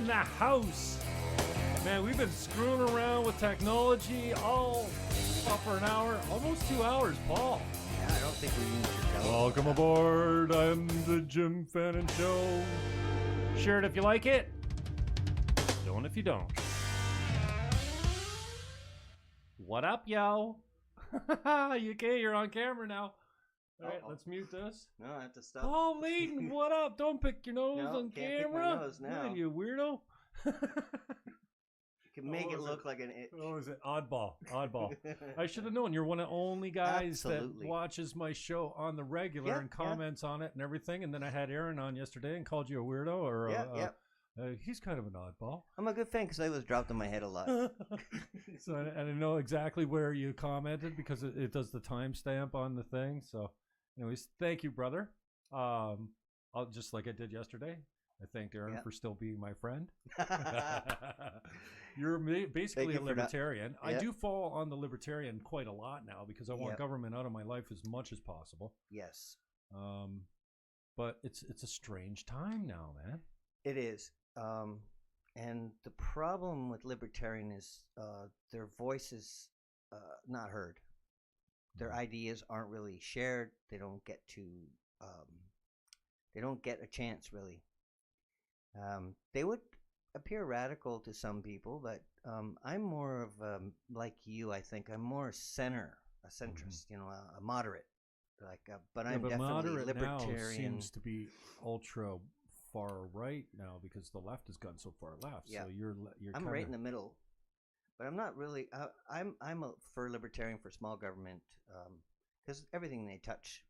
in the house. Man, we've been screwing around with technology all for an hour, almost 2 hours, Paul. Yeah, I don't think we need to tell. Welcome aboard. I'm the Jim Fannon Show. Share it if you like it. Don't if you don't. What up, yo? You okay? You're on camera now. All right, let's mute this. No, I have to stop. Oh, Layton, what up? Don't pick your nose No, on can't camera. pick my nose now. What are you, weirdo? You can make it look like an itch. Oh, is it oddball? Oddball. I should have known. You're one of the only guys Absolutely. that watches my show on the regular and comments on it and everything. And then I had Aaron on yesterday and called you a weirdo or he's kind of an oddball. I'm a good fan because I was dropped on my head a lot. So I know exactly where you commented because it does the timestamp on the thing. So, anyways, thank you, brother. I'll just like I did yesterday. I thanked Aaron for still being my friend. You're basically a libertarian. I do fall on the libertarian quite a lot now because I want government out of my life as much as possible. Yes. But it's a strange time now, man. It is. And the problem with libertarian is their voice is not heard. Their ideas aren't really shared. They don't get to. They don't get a chance really. They would appear radical to some people, but I'm more of like you. I think I'm more a centrist. You know, a moderate. But I'm definitely libertarian. Now seems to be ultra far right now because the left has gone so far left. Yeah. So you're I'm right in the middle, but I'm not really. I'm for libertarian for small government because everything they touch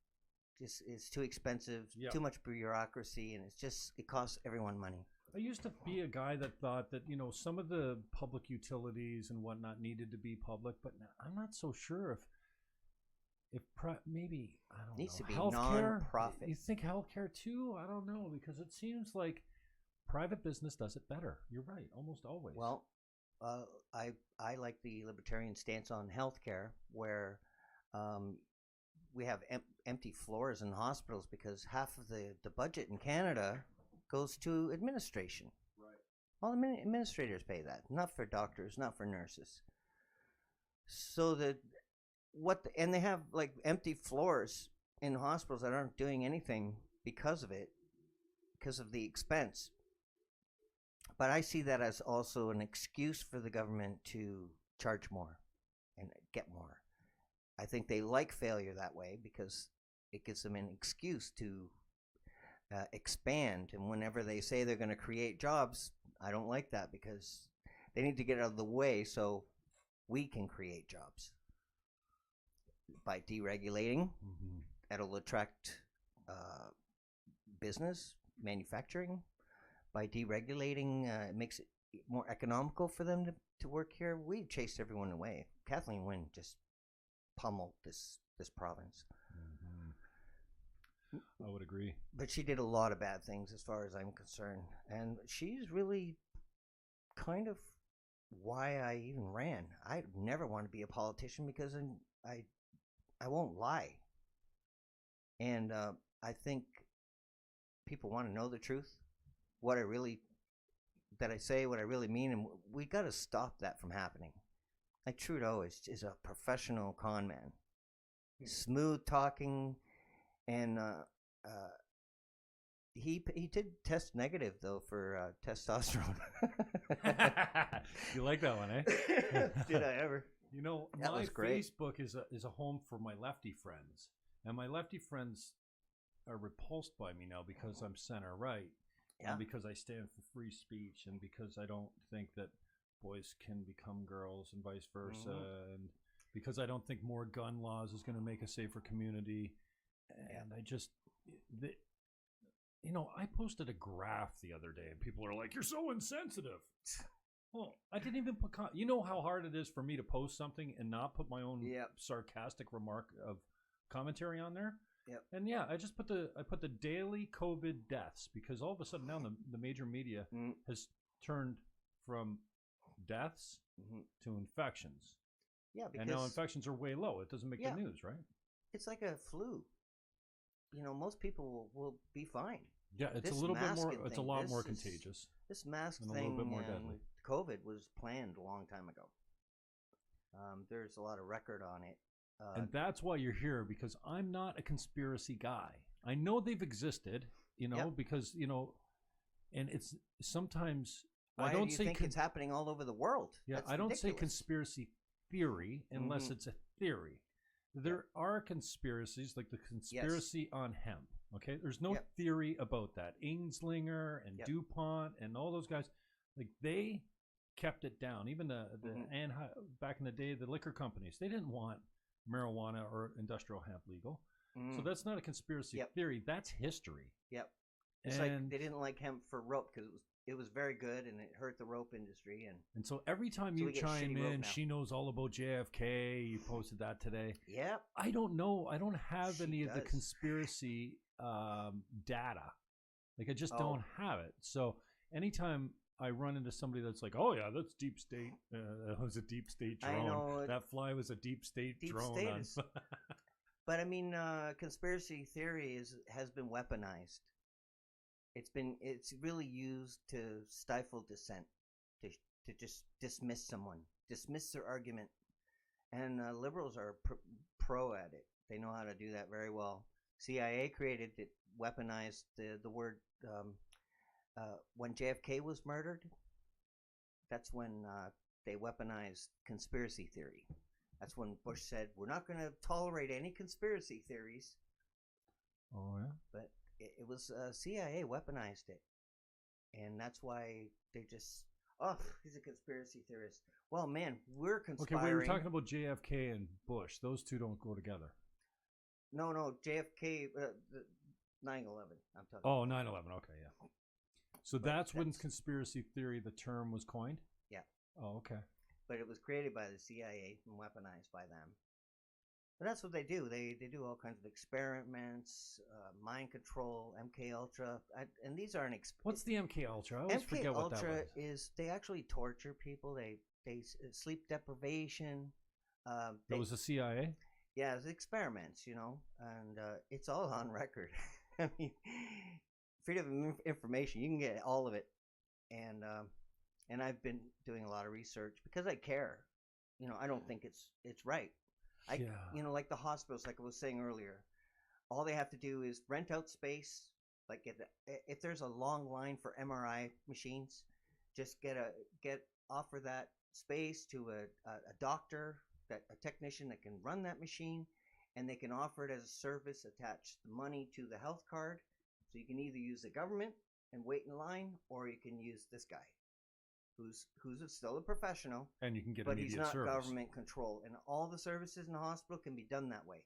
is too expensive, too much bureaucracy, and it costs everyone money. I used to be a guy that thought that some of the public utilities and whatnot needed to be public, but I'm not so sure if maybe I don't needs know. To be healthcare, non-profit. You think healthcare too? I don't know because it seems like private business does it better. You're right, almost always. Well, I like the libertarian stance on healthcare where we have empty floors in hospitals because half of the budget in Canada goes to administration. Right. All the administrators pay that, not for doctors, not for nurses. So and they have like empty floors in hospitals that aren't doing anything because of it, because of the expense. But I see that as also an excuse for the government to charge more and get more. I think they like failure that way because it gives them an excuse to expand. And whenever they say they're going to create jobs, I don't like that because they need to get out of the way so we can create jobs. By deregulating, that'll attract business, manufacturing. By deregulating, it makes it more economical for them to work here. We chased everyone away. Kathleen Wynne just pummeled this province. I would agree. But she did a lot of bad things as far as I'm concerned. And she's really kind of why I even ran. I never want to be a politician because I won't lie. And I think people want to know the truth, what I really mean, and we got to stop that from happening. Like Trudeau is a professional con man. Smooth talking, and he did test negative though for testosterone. You like that one, eh? Did I ever? My Facebook is a home for my lefty friends, and my lefty friends are repulsed by me now because I'm center right, and because I stand for free speech, and because I don't think that boys can become girls and vice versa, and because I don't think more gun laws is going to make a safer community, and I just, I posted a graph the other day, and people are like, "You're so insensitive." Well, I didn't even put. You know how hard it is for me to post something and not put my own sarcastic remark of commentary on there. Yep. And I just put the daily COVID deaths because all of a sudden now the major media has turned from deaths to infections. Yeah, because and now infections are way low. It doesn't make the news, right? It's like a flu. Most people will be fine. Yeah, it's a little bit more. It's a lot more contagious. This mask and thing, a little bit more deadly. COVID was planned a long time ago. There's a lot of record on it. And that's why you're here, because I'm not a conspiracy guy. I know they've existed, because, and it's sometimes Why I don't do you say think it's happening all over the world? Yeah, That's I don't ridiculous. say conspiracy theory unless it's a theory. There are conspiracies, like the conspiracy on hemp. Okay, there's no theory about that. Ainslinger and DuPont and all those guys, like they kept it down. Even the back in the day, the liquor companies, they didn't want marijuana or industrial hemp legal. So that's not a conspiracy theory. That's history. Yep. It's like they didn't like hemp for rope because it was very good and it hurt the rope industry. And so every time you chime in, she knows all about JFK. You posted that today. Yep. I don't know. I don't have any of the conspiracy data. Like I just don't have it. So anytime I run into somebody that's like, "Oh yeah, that's deep state. That was a deep state drone. I know, that fly was a deep state drone." But I mean, conspiracy theory has been weaponized. It's really used to stifle dissent, to just dismiss someone, dismiss their argument, and liberals are pro at it. They know how to do that very well. CIA created it, weaponized the word. When JFK was murdered, that's when they weaponized conspiracy theory. That's when Bush said, "We're not going to tolerate any conspiracy theories." Oh yeah, but it was CIA weaponized it, and that's why they just he's a conspiracy theorist. Well, man, we're conspiring. Okay, we were talking about JFK and Bush. Those two don't go together. No, JFK, 9/11. I'm talking. Oh, 9/11. Okay, yeah. So that's when conspiracy theory, the term was coined? Yeah. Oh, okay. But it was created by the CIA and weaponized by them. But that's what they do. They do all kinds of experiments, mind control, MK Ultra, and these aren't. What's the MK Ultra? I always forget what that was. MK Ultra is they actually torture people. They sleep deprivation. That was the CIA. Yeah, it's experiments, and it's all on record. I mean, freedom of information, you can get all of it, and I've been doing a lot of research because I care. I don't think it's right. Like the hospitals, like I was saying earlier, all they have to do is rent out space. Like if there's a long line for MRI machines, just offer that space to a doctor, a technician that can run that machine, and they can offer it as a service, attach the money to the health card. So you can either use the government and wait in line, or you can use this guy, who's still a professional, and you can get but he's not service. Government control, and all the services in the hospital can be done that way.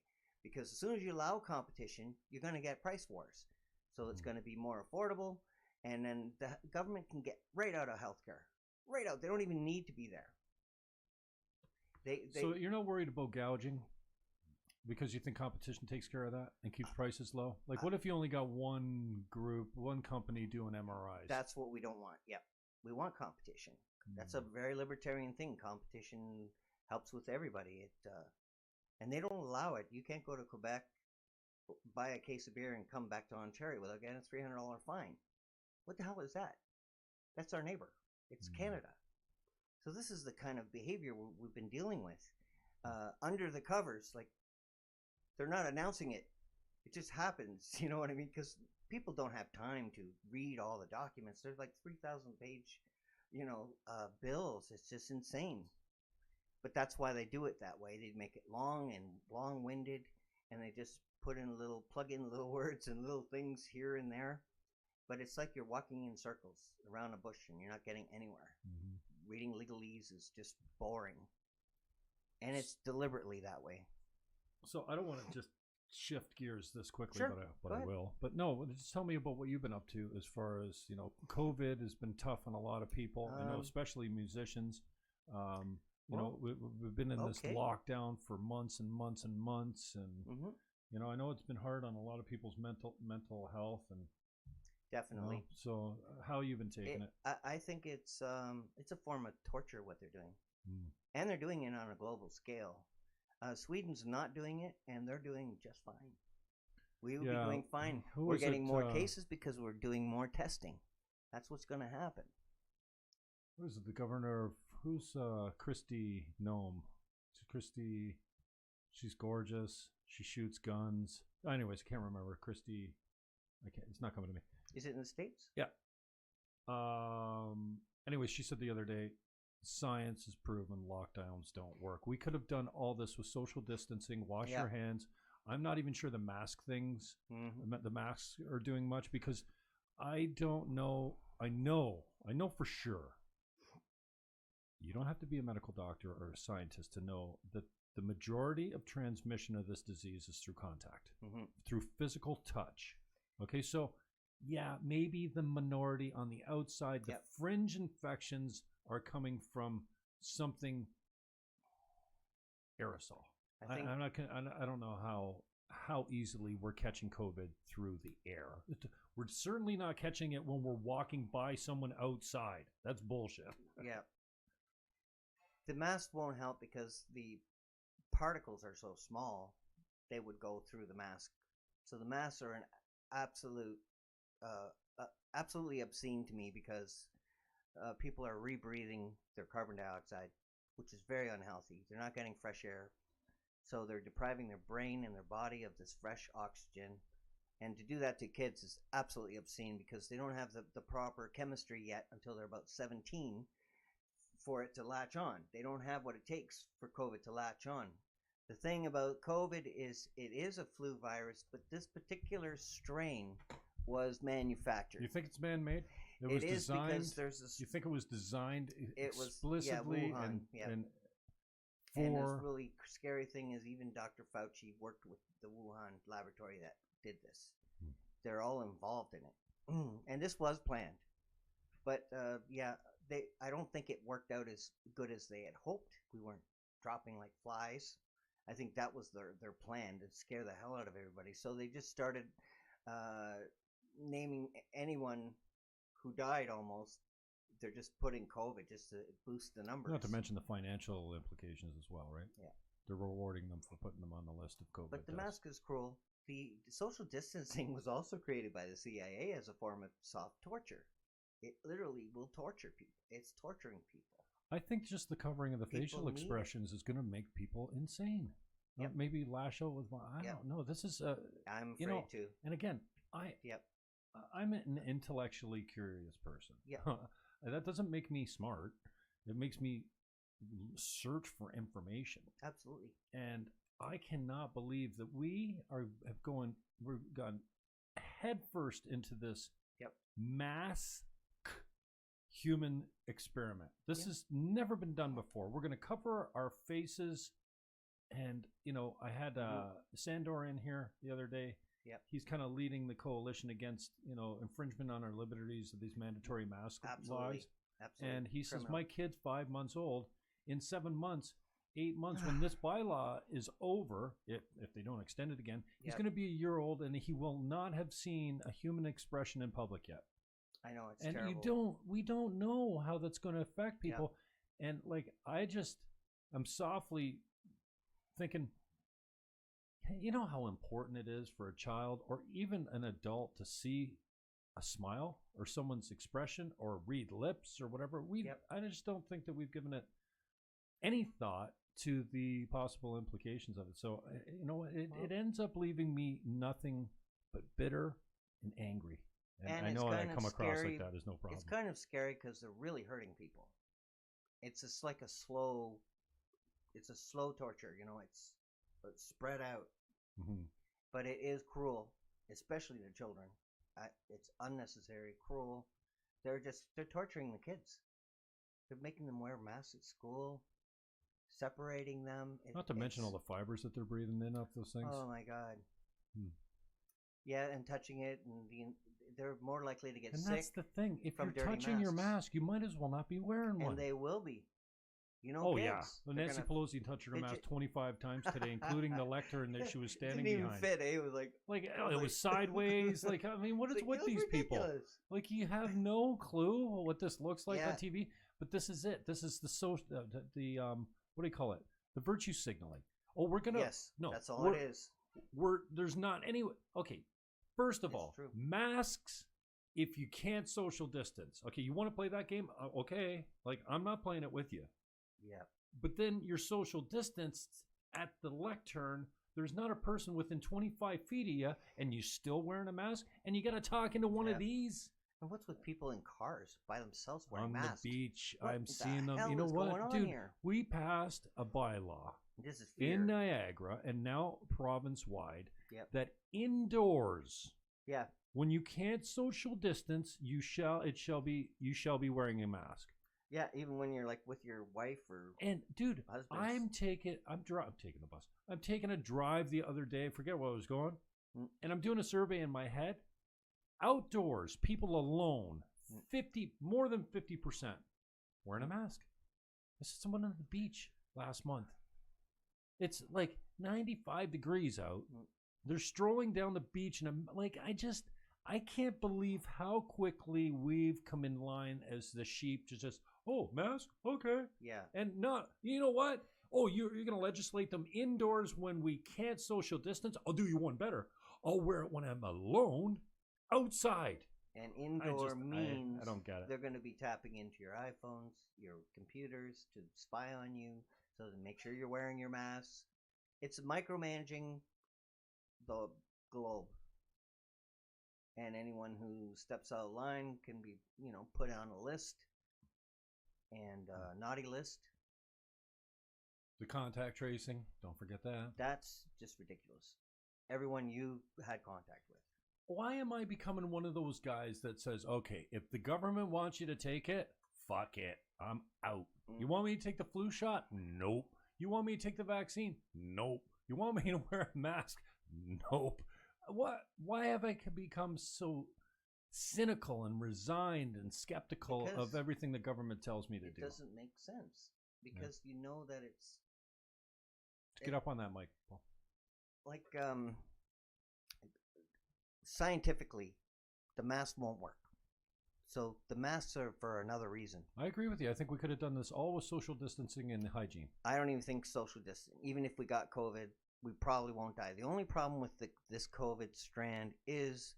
Because as soon as you allow competition, you're going to get price wars. So it's going to be more affordable, and then the government can get right out of healthcare, right out. They don't even need to be there. So you're not worried about gouging? Because you think competition takes care of that and keeps prices low? Like, what if you only got one group, one company doing MRIs? That's what we don't want. Yep. We want competition. That's a very libertarian thing. Competition helps with everybody. And they don't allow it. You can't go to Quebec, buy a case of beer, and come back to Ontario without getting a $300 fine. What the hell is that? That's our neighbor. It's Canada. So this is the kind of behavior we've been dealing with. Under the covers, like, they're not announcing it. It just happens. You know what I mean? Because people don't have time to read all the documents. There's like 3,000-page, bills. It's just insane. But that's why they do it that way. They make it long and long-winded, and they just plug in little words and little things here and there. But it's like you're walking in circles around a bush, and you're not getting anywhere. Reading legalese is just boring. And it's deliberately that way. So I don't want to just shift gears this quickly, sure. but I will. But no, just tell me about what you've been up to as far as, COVID has been tough on a lot of people, especially musicians. We've been in this lockdown for months and months and months. And, I know it's been hard on a lot of people's mental health. And definitely. So how have you been taking it? I think it's a form of torture what they're doing. And they're doing it on a global scale. Sweden's not doing it, and they're doing just fine. We would be doing fine. We're getting more cases because we're doing more testing. That's what's going to happen. What is it? The governor of who's Christy Nome? Christy. She's gorgeous. She shoots guns. Anyways, I can't remember Christy. I can't. It's not coming to me. Is it in the States? Yeah. Anyways, she said the other day, science has proven lockdowns don't work. We could have done all this with social distancing, wash your hands. I'm not even sure the mask things, the masks are doing much because I don't know. I know for sure. You don't have to be a medical doctor or a scientist to know that the majority of transmission of this disease is through contact, through physical touch. Okay, so yeah, maybe the minority on the outside, the fringe infections are coming from something aerosol. I don't know how easily we're catching COVID through the air. We're certainly not catching it when we're walking by someone outside. That's bullshit. Yeah. The mask won't help because the particles are so small, they would go through the mask. So the masks are an absolutely obscene to me because people are rebreathing their carbon dioxide, which is very unhealthy. They're not getting fresh air. So they're depriving their brain and their body of this fresh oxygen. And to do that to kids is absolutely obscene because they don't have the proper chemistry yet until they're about 17 for it to latch on. They don't have what it takes for COVID to latch on. The thing about COVID is it is a flu virus, but this particular strain was manufactured. You think it's man-made? It is because there's this... You think it was designed explicitly Wuhan, and for... And the really scary thing is even Dr. Fauci worked with the Wuhan laboratory that did this. They're all involved in it. And this was planned. But, I don't think it worked out as good as they had hoped. We weren't dropping like flies. I think that was their plan, to scare the hell out of everybody. So they just started naming anyone who died almost. They're just putting COVID just to boost the numbers. Not to mention the financial implications as well, right? Yeah. They're rewarding them for putting them on the list of COVID. But the mask is cruel. The social distancing was also created by the CIA as a form of soft torture. It literally will torture people. It's torturing people. I think just the covering of the facial expressions is going to make people insane. Yep. Maybe lash out with I don't know. This is I'm afraid to. And again, I'm an intellectually curious person. Yeah. That doesn't make me smart. It makes me search for information. Absolutely. And I cannot believe that we've gone headfirst into this mass human experiment. This has never been done before. We're going to cover our faces. And, I had Sandor in here the other day. Yep. He's kind of leading the coalition against, infringement on our liberties of these mandatory mask laws. Absolutely. And he says, my kid's 5 months old. In 7 months, 8 months, when this bylaw is over, if they don't extend it again, he's going to be a year old and he will not have seen a human expression in public yet. I know, it's and terrible. We don't know how that's going to affect people. Yeah. And I'm softly thinking, you know how important it is for a child or even an adult to see a smile or someone's expression or read lips or whatever. I just don't think that we've given it any thought to the possible implications of it. So, it ends up leaving me nothing but bitter and angry. And I know I come across like that is no problem. It's kind of scary because they're really hurting people. It's just like a slow torture, it's spread out. Mm-hmm. But it is cruel, especially to children. It's unnecessary, cruel. They're torturing the kids. They're making them wear masks at school, separating them. Not to mention all the fibers that they're breathing in off those things. Oh my God. Yeah, and touching it, and they're more likely to get sick. And that's the thing. If you're touching your mask, you might as well not be wearing one. And they will be. Kids, yeah. Well, Nancy Pelosi touched her mask 25 times today, including the lectern that she was standing behind. It didn't even fit. It was it was sideways. What is with these people? You have no clue what this looks like on TV. But this is it. This is the what do you call it? The virtue signaling. Oh, we're gonna. Yes. No, that's all it is. there's not any. Okay, first of all, true. masks. If you can't social distance, okay, you want to play that game? Okay, like I'm not playing it with you. Yeah. But then you're social distanced at the lectern. There's not a person within 25 feet of you, and you still wearing a mask, and you got to talk into one of these. And what's with people in cars by themselves wearing on masks? The beach? What I'm the seeing them. hell You know is what, going on dude? here? We passed a bylaw This is fear. in Niagara and now province-wide Yep. that indoors, Yeah. when you can't social distance, you shall be wearing a mask. Yeah, even when you're like with your wife or And dude, husbands. I'm taking the bus. I'm taking a drive the other day. I forget where I was going, and I'm doing a survey in my head. Outdoors, people alone, more than 50% wearing a mask. I saw someone on the beach last month. It's like 95 degrees out. They're strolling down the beach, and I'm like, I can't believe how quickly we've come in line as the sheep to just, oh, mask? Okay. Yeah. And not, you know what? Oh, you're going to legislate them indoors when we can't social distance? I'll do you one better. I'll wear it when I'm alone outside. And indoor means I don't get it. They're going to be tapping into your iPhones, your computers to spy on you, so to make sure you're wearing your masks. It's micromanaging the globe. And anyone who steps out of line can be, put on a list and naughty list. The contact tracing, don't forget that. That's just ridiculous. Everyone you had contact with. Why am I becoming one of those guys that says, okay, if the government wants you to take it, fuck it, I'm out. You want me to take the flu shot? Nope. You want me to take the vaccine? Nope. You want me to wear a mask? Nope. Why have I become so cynical and resigned and skeptical of everything the government tells me to do? It doesn't make sense because you know that it's... Get up on that mic, Paul. Like, scientifically, the mask won't work. So the masks are for another reason. I agree with you. I think we could have done this all with social distancing and hygiene. I don't even think social distancing. Even if we got COVID, we probably won't die. The only problem with this COVID strand is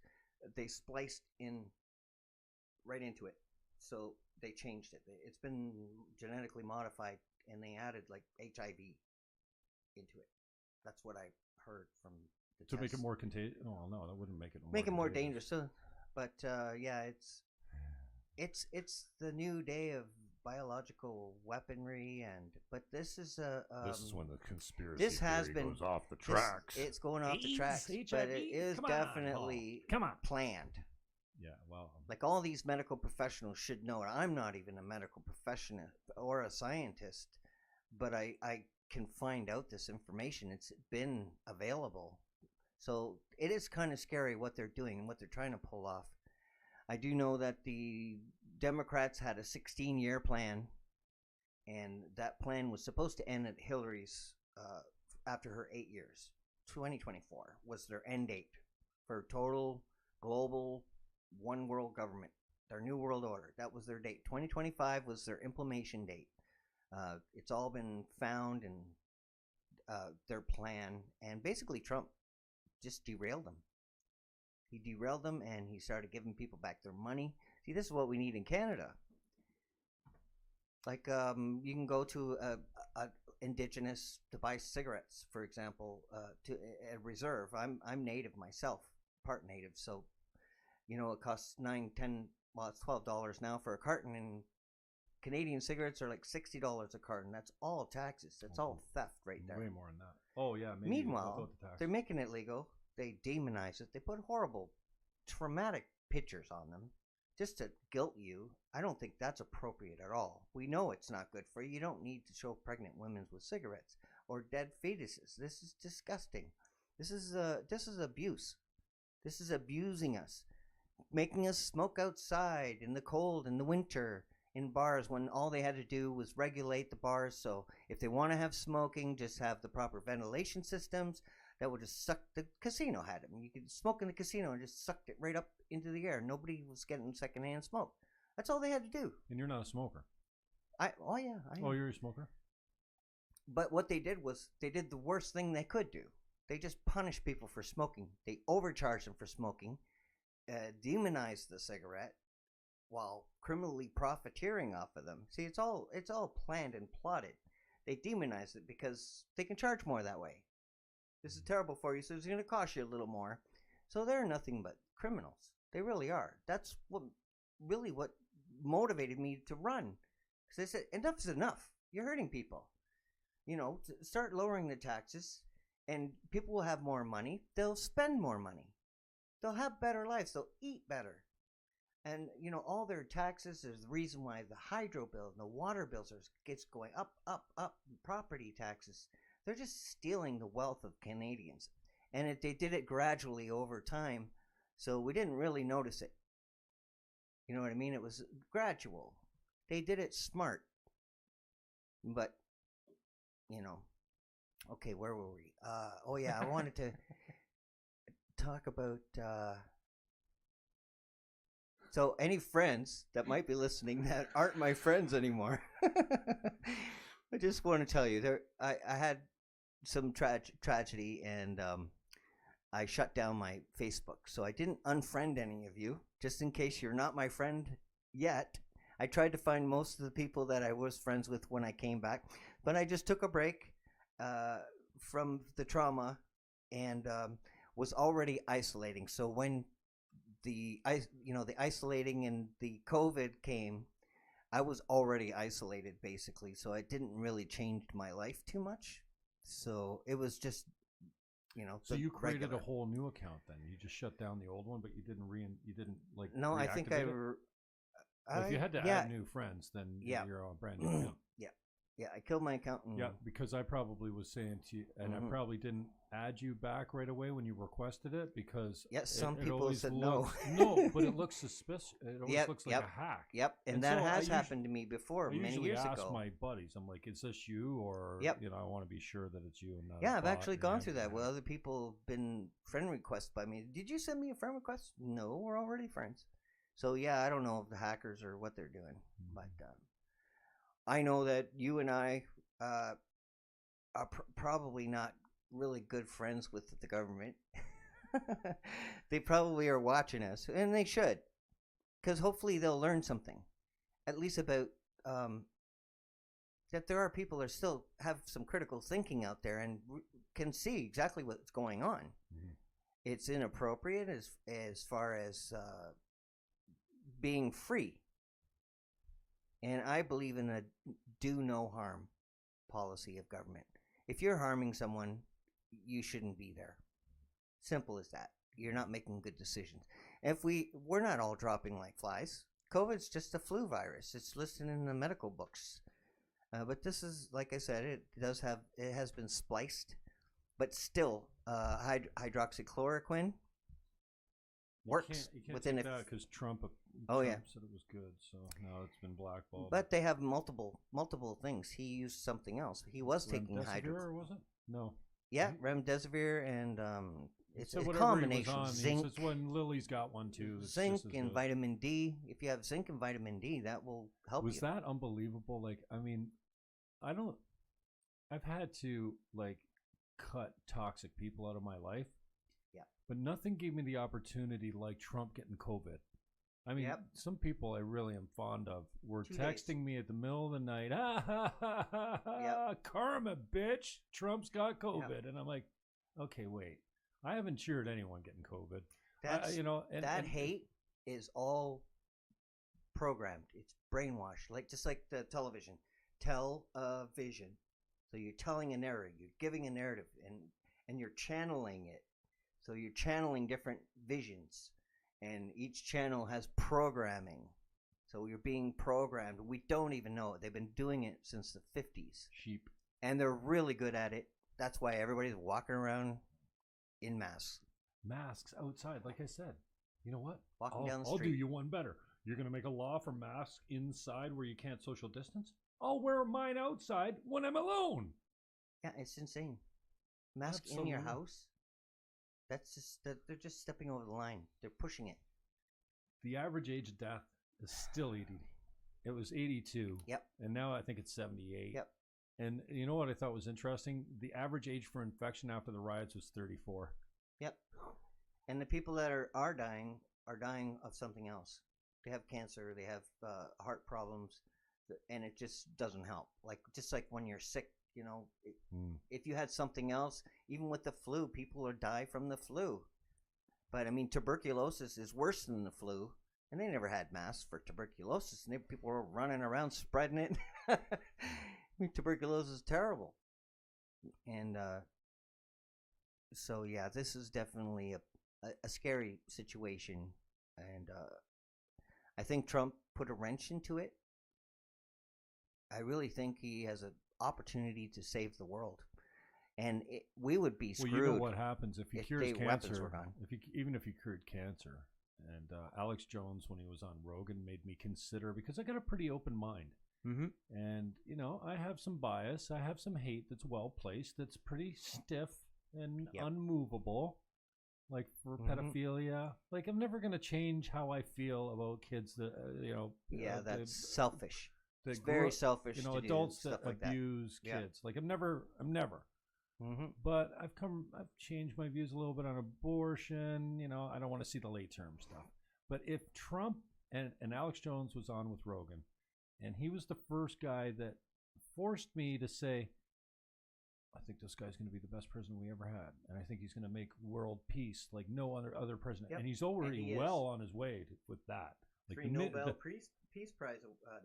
they spliced in right into it. So they changed it. It's been genetically modified, and they added like HIV into it. That's what I heard from the to tests. make it more contagious. Oh no, that wouldn't make it more. Make it more dangerous. So, but yeah, it's the new day of biological weaponry, but this is this is when the conspiracy this has theory been goes off the tracks. It's going off the tracks, HIV? but it is definitely planned. Yeah, well, like all these medical professionals should know. I'm not even a medical professional or a scientist, but I can find out this information. It's been available. So it is kind of scary what they're doing and what they're trying to pull off. I do know that the Democrats had a 16-year plan, and that plan was supposed to end at Hillary's after her 8 years. 2024 was their end date for total global one world government, their new world order. That was their date. 2025 was their implementation date. It's all been found in their plan, and basically Trump just derailed them. He derailed them, and he started giving people back their money. See, this is what we need in Canada. Like, you can go to a indigenous to buy cigarettes, for example, to a reserve. I'm native myself, part native, so it costs $9, $10, well, it's $12 now for a carton, and Canadian cigarettes are like $60 a carton. That's all taxes. That's all theft right there. Way more than that. Oh yeah. Maybe Meanwhile, they're making it legal. They demonize it. They put horrible, traumatic pictures on them just to guilt you. I don't think that's appropriate at all. We know it's not good for you. You don't need to show pregnant women with cigarettes or dead fetuses. This is disgusting. This is abuse. This is abusing us, making us smoke outside in the cold in the winter in bars when all they had to do was regulate the bars. So if they want to have smoking, just have the proper ventilation systems that would just suck. The casino had them. You could smoke in the casino and just sucked it right up into the air. Nobody was getting secondhand smoke. That's all they had to do. And you're not a smoker. Oh yeah. Oh, you're a smoker? But what they did was they did the worst thing they could do. They just punish people for smoking. They overcharge them for smoking, demonize the cigarette while criminally profiteering off of them. See, it's all planned and plotted. They demonize it because they can charge more that way. This is terrible for you, so it's going to cost you a little more. So they're nothing but criminals. They really are. That's what motivated me to run. Because I said, enough is enough. You're hurting people. Start lowering the taxes, and people will have more money. They'll spend more money. They'll have better lives. They'll eat better. And, all their taxes is the reason why the hydro bill and the water bills gets going up, up, up. Property taxes. They're just stealing the wealth of Canadians. And they did it gradually over time, so we didn't really notice it. You know what I mean? It was gradual. They did it smart. But, okay, where were we? I wanted to talk about... So any friends that might be listening that aren't my friends anymore, I just want to tell you, I had some tragedy, and I shut down my Facebook. So I didn't unfriend any of you, just in case you're not my friend yet. I tried to find most of the people that I was friends with when I came back, but I just took a break from the trauma and was already isolating. So when the isolating and the COVID came, I was already isolated basically. So it didn't really change my life too much. So it was just, So you created a whole new account then? You just shut down the old one, but you didn't No, I think if you had to add new friends, then you're on a brand new account. Yeah, I killed my account. Because I probably was saying to you, and I probably didn't add you back right away when you requested it, because some people said no. No, but it looks suspicious. It always looks like a hack. Yep, and that has happened to me before many years ago. I ask my buddies, I'm like, is this you? Or, I want to be sure that it's you and not I've actually gone through that. Well, other people have been friend requests by me. Did you send me a friend request? No, we're already friends. So, I don't know if the hackers or what they're doing, but... I know that you and I are probably not really good friends with the government. They probably are watching us, and they should, because hopefully they'll learn something, at least about that there are people that still have some critical thinking out there and can see exactly what's going on. Mm-hmm. It's inappropriate as far as being free. And I believe in a do no harm policy of government. If you're harming someone, you shouldn't be there. Simple as that. You're not making good decisions. If we're not all dropping like flies. COVID's just a flu virus. It's listed in the medical books. But this is, like I said, it has been spliced, but still, hydroxychloroquine works within that because Trump said it was good, so now it's been blackballed. But they have multiple things. He used something else. He was taking hydroxychloroquine, was it? No. Yeah, remdesivir and it's a combination. Zinc. It's when Lily's got one too. Zinc and vitamin D. If you have zinc and vitamin D, that will help you. Was that unbelievable? Like, I mean, I've had to cut toxic people out of my life. Yeah. But nothing gave me the opportunity like Trump getting COVID. I mean, some people I really am fond of were texting me at the middle of the night, karma, bitch, Trump's got COVID. And I'm like, okay, wait. I haven't cheered anyone getting COVID. That hate is all programmed. It's brainwashed, just like the television. Television. So you're telling a narrative. You're giving a narrative, and you're channeling it. So you're channeling different visions, and each channel has programming. So you're being programmed. We don't even know it. They've been doing it since the 50s. Sheep. And they're really good at it. That's why everybody's walking around in masks. Masks outside, like I said. You know what? Walking down the street. I'll do you one better. You're going to make a law for masks inside where you can't social distance? I'll wear mine outside when I'm alone. Yeah, it's insane. Mask in your house? That's just they're just stepping over the line. They're pushing it. The average age of death is still 80. It was 82. Yep. And now I think it's 78. Yep. And you know what I thought was interesting? The average age for infection after the riots was 34. Yep. And the people that are dying of something else. They have cancer, they have heart problems, and it just doesn't help. Just like when you're sick, if you had something else, even with the flu, people will die from the flu. But I mean, tuberculosis is worse than the flu, and they never had masks for tuberculosis, and people were running around spreading it. I mean, tuberculosis is terrible. And so, yeah, this is definitely a scary situation. And I think Trump put a wrench into it. I really think he has an opportunity to save the world. And we would be screwed. Well, you know what happens if he cures cancer, were gone. Even if he cured cancer. And Alex Jones, when he was on Rogan, made me consider, because I got a pretty open mind. Mm-hmm. And, I have some bias. I have some hate that's well-placed, that's pretty stiff and unmovable. Like for pedophilia. Like, I'm never going to change how I feel about kids that, Yeah, that's selfish. It's very selfish to adults do that stuff like abuse that. kids. Like, I'm never. Mm-hmm. But I've changed my views a little bit on abortion. I don't want to see the late term stuff. But if Trump and Alex Jones was on with Rogan, and he was the first guy that forced me to say, I think this guy's going to be the best president we ever had, and I think he's going to make world peace like no other president. Yep. And he's already well on his way with that. Like 3 Nobel Peace Prize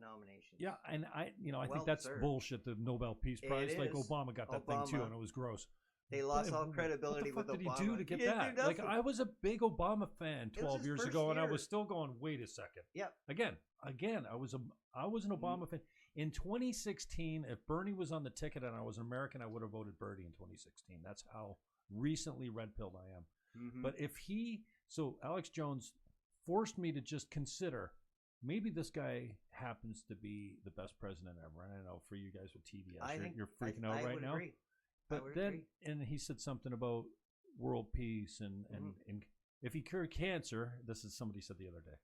nominations. Yeah, and I think that's bullshit. The Nobel Peace Prize, Obama got that thing too, and it was gross. They lost all credibility with Obama. What the fuck did he do to get that? Like, I was a big Obama fan 12 years ago, and I was still going, wait a second. Yeah. Again, I was an Obama fan. In 2016, if Bernie was on the ticket and I was an American, I would have voted Bernie in 2016. That's how recently red-pilled I am. Mm-hmm. But so Alex Jones forced me to just consider, maybe this guy happens to be the best president ever. And I know for you guys with TBS, you're freaking out right now. Agree. But and he said something about world peace and if he cured cancer, this is somebody said the other day,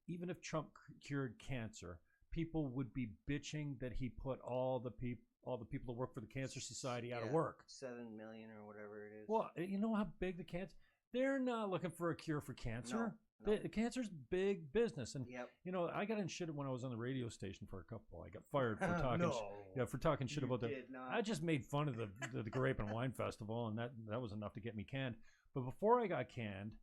even if Trump cured cancer, people would be bitching that he put all the people that work for the Cancer Society out of work. 7 million or whatever it is. Well, you know how big the cancer? They're not looking for a cure for cancer. No. The cancer's big business, and I got in shit when I was on the radio station for a couple. I got fired for talking. For talking shit about that. I just made fun of the Grape and Wine Festival, and that was enough to get me canned. But before I got canned,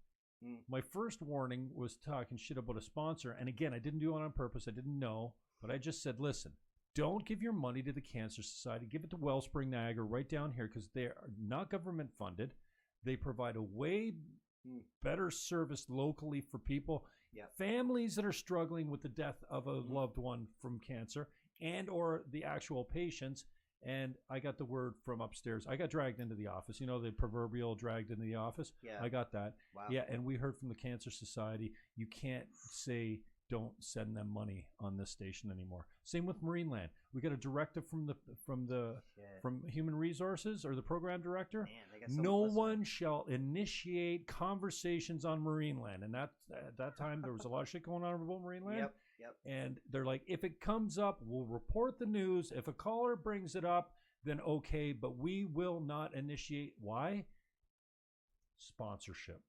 my first warning was talking shit about a sponsor. And again, I didn't do it on purpose. I didn't know, but I just said, listen, don't give your money to the Cancer Society. Give it to Wellspring Niagara right down here, because they are not government funded. They provide a way better service locally for people, families that are struggling with the death of a loved one from cancer and or the actual patients. And I got the word from upstairs. I got dragged into the office. The proverbial dragged into the office. Yeah. I got that. Wow. Yeah, and we heard from the Cancer Society, you can't say don't send them money on this station anymore. Same with Marineland. We got a directive from Human Resources, or the program director. Man, no one shall initiate conversations on Marineland. And at that time there was a lot of shit going on about Marineland. Yep. And they're like, if it comes up, we'll report the news. If a caller brings it up, then okay, but we will not initiate. Why? Sponsorship.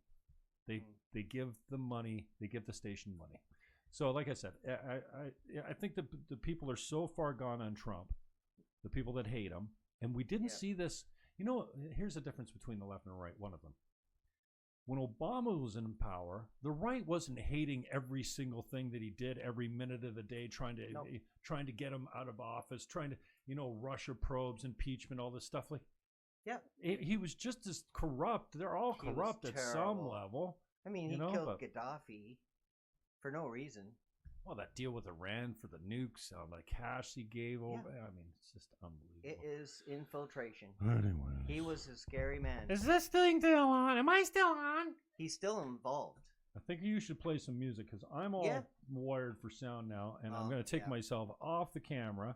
They give the money. They give the station money. So, like I said, I think the people are so far gone on Trump, the people that hate him, and we didn't see this. Here's the difference between the left and the right, one of them. When Obama was in power, the right wasn't hating every single thing that he did every minute of the day, trying to get him out of office, trying to, Russia probes, impeachment, all this stuff. He was just as corrupt. They're all corrupt at some level. I mean, he killed Gaddafi for no reason. Well, that deal with Iran for the nukes, the cash he gave over. I mean, it's just unbelievable. It is infiltration. Anyways. He was a scary man. Is this thing still on? Am I still on? He's still involved. I think you should play some music, because I'm all wired for sound now, and I'm going to take myself off the camera.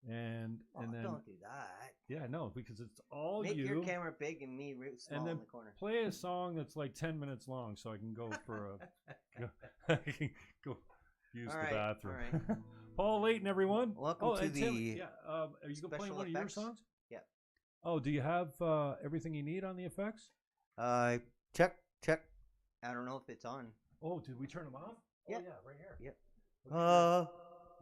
And then don't do that. Yeah, no, because it's all Make you. your camera big and me small and then in the corner. Play a song that's like 10 minutes long, so I can go for a. I can go. use All the right, bathroom. all right. Paul Layton, everyone. Welcome to and Tim, the are you going to play one effects. of your songs? Yeah. Oh, do you have everything you need on the effects? Check. I don't know if it's on. Oh, did we turn them off? Yeah. Oh, yeah, right here. Yep. Okay,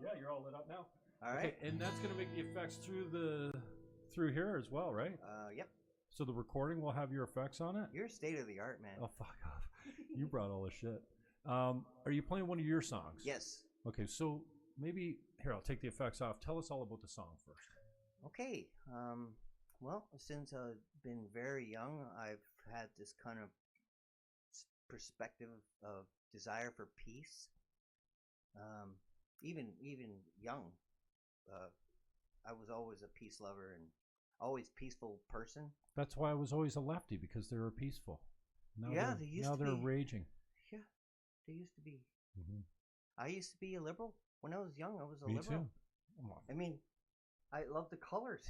yeah, you're all lit up now. All right. Okay, and that's going to make the effects through here as well, right? Yep. So the recording will have your effects on it? You're state of the art, man. Oh, fuck off. You brought all the shit. Are you playing one of your songs? Yes. Okay, so maybe, here, I'll take the effects off. Tell us all about the song first. Okay. Well, since I've been very young, I've had this kind of perspective of desire for peace. Even young, I was always a peace lover and always peaceful person. That's why I was always a lefty, because they were peaceful. Now they're raging. Yeah, they used to be. Mm-hmm. I used to be a liberal. When I was young, I was a Me liberal. too. Come on. I mean, I love the colors.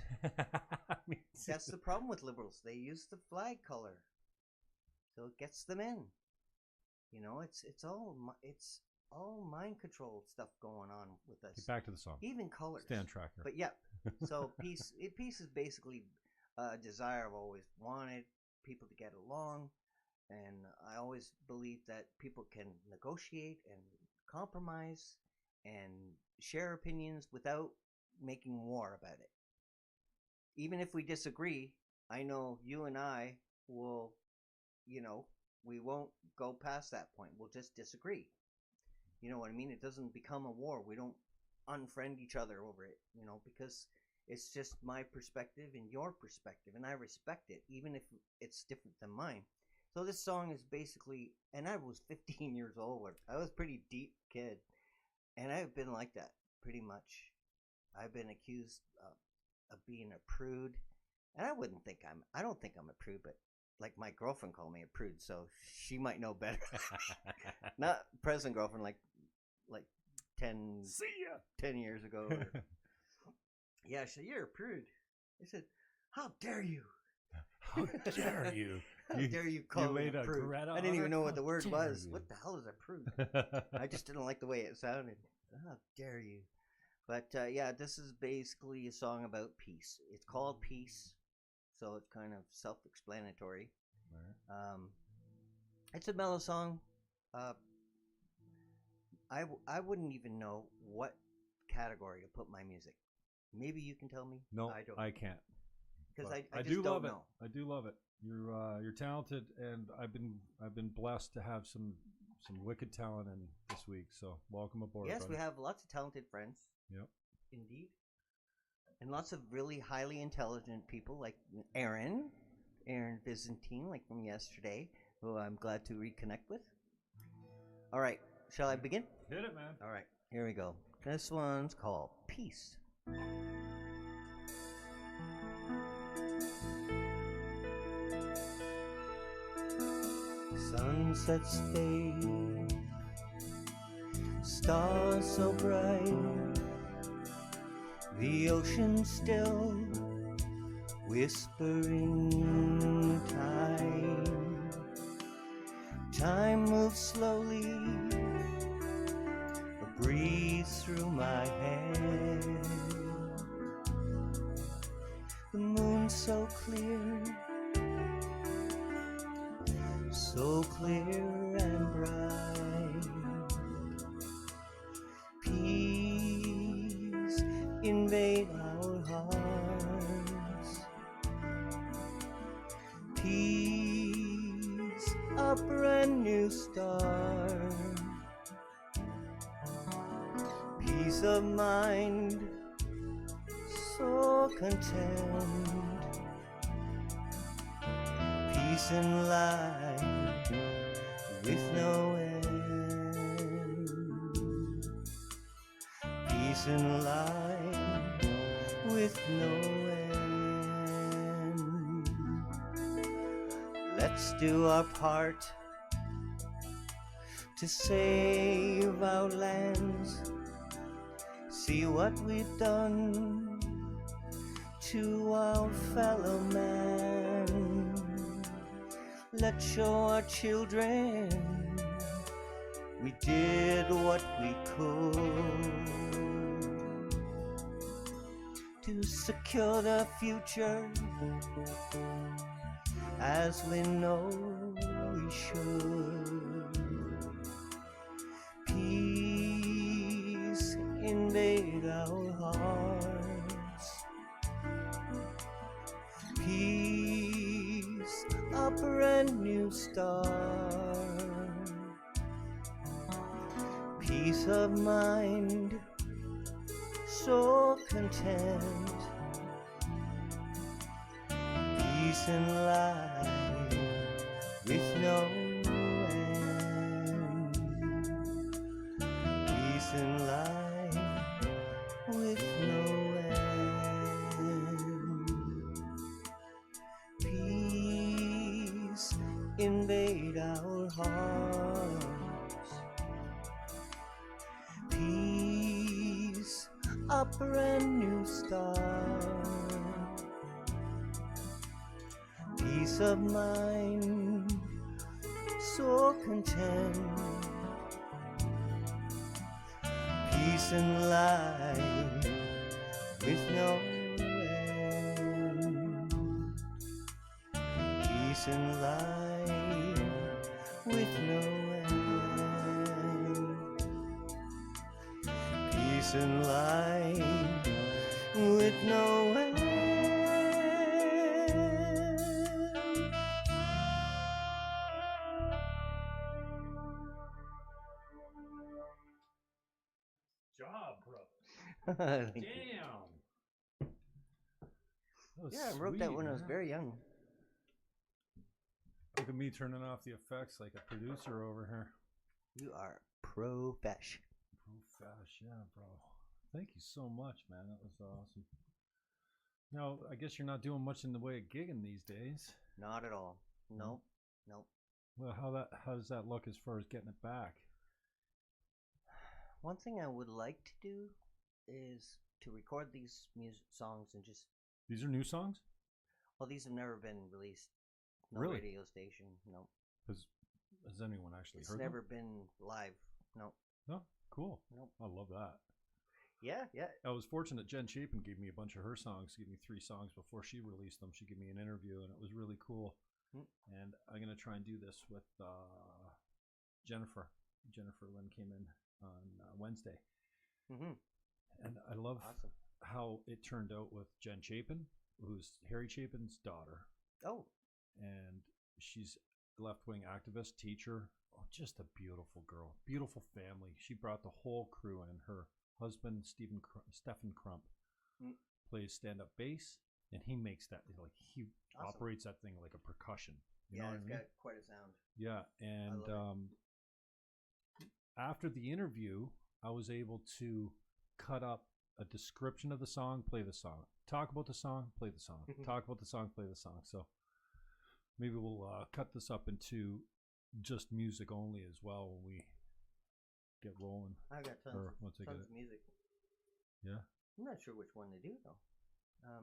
Me too. That's the problem with liberals. They use the flag color, so it gets them in. You know, it's all mind control stuff going on with us. Get back to the song. Even colors. Stay on track here. But yeah, so peace is basically a desire I've always wanted, people to get along, and I always believe that people can negotiate and compromise and share opinions without making war about it. Even if we disagree, I know you and I will, we won't go past that point. We'll just disagree. You know what I mean? It doesn't become a war. We don't unfriend each other over it, because it's just my perspective and your perspective, and I respect it, even if it's different than mine. So this song is basically, and I was 15 years old. I was a pretty deep kid, and I've been like that pretty much. I've been accused of being a prude, and I don't think I'm a prude, but like my girlfriend called me a prude, so she might know better. Not present girlfriend, like 10 years ago. Yeah, she said, "You're a prude." I said, "How dare you? How dare you? How dare you call me a prude?" I didn't even know what the word was. You. What the hell is a prude? I just didn't like the way it sounded. How dare you? But yeah, this is basically a song about peace. It's called Peace, so it's kind of self-explanatory. Right. It's a mellow song. I wouldn't even know what category to put my music. Maybe you can tell me. No, I don't. I can't. Because I I just do don't love know. it. I do love it. You're talented, and I've been blessed to have some wicked talent in this week. So welcome aboard. Yes, brother. we have lots of talented friends. Yep. Indeed. And lots of really highly intelligent people like Aaron Byzantine, like from yesterday, who I'm glad to reconnect with. All right, shall I begin? Hit it, man. All right, here we go. This one's called Peace. Sunsets fade, stars so bright, the ocean still, whispering time. Time moves slowly, a breeze through my head. The moon so clear and bright. Peace invade our hearts. Peace, a brand new start. Peace of mind, so content. Peace in life with no end. Peace in life with no end. Let's do our part to save our lands. See what we've done to our fellow man. Let's show our children We did what we could to secure the future as we know we should. Peace invade our hearts. Peace, a brand new start. Peace of mind, so content. Peace in life with no end. Peace in life with no end. Peace invade our hearts. Peace, a brand new start. Peace of mind, so content. Peace in life with no end. Peace in life with no end. Peace in life with no end. Job, bro. Thank you. Damn. Yeah, I wrote that when I was very young. Look at me turning off the effects like a producer over here. You are profesh. Profesh, yeah, bro. Thank you so much, man. That was awesome. Now, I guess you're not doing much in the way of gigging these days. Not at all. Nope. Nope. Well, how does that look as far as getting it back? One thing I would like to do is to record these music songs and just. These are new songs? Well, these have never been released. No Really? radio station. No. Has anyone actually heard It's never them? been live. No. No? Cool. Nope. I love that. Yeah, yeah. I was fortunate Jen Chapin gave me a bunch of her songs, gave me 3 songs before she released them. She gave me an interview, and it was really cool. And I'm going to try and do this with Jennifer. Jennifer Lynn came in on Wednesday. Mm-hmm. And I love Awesome. how it turned out with Jen Chapin, who's Harry Chapin's daughter. Oh. And she's a left-wing activist, teacher. Oh, just a beautiful girl. Beautiful family. She brought the whole crew in. Her husband, Stephen Crump, plays stand-up bass, and he makes that, like, he Awesome. operates that thing like a percussion. You know Yeah, what it's I mean? got quite a sound. Yeah, and I love after the interview, I was able to cut up a description of the song, play the song, talk about the song, play the song, talk about the song, play the song. So maybe we'll cut this up into just music only as well when we get rolling. I've got tons of music. Yeah. I'm not sure which one they do though.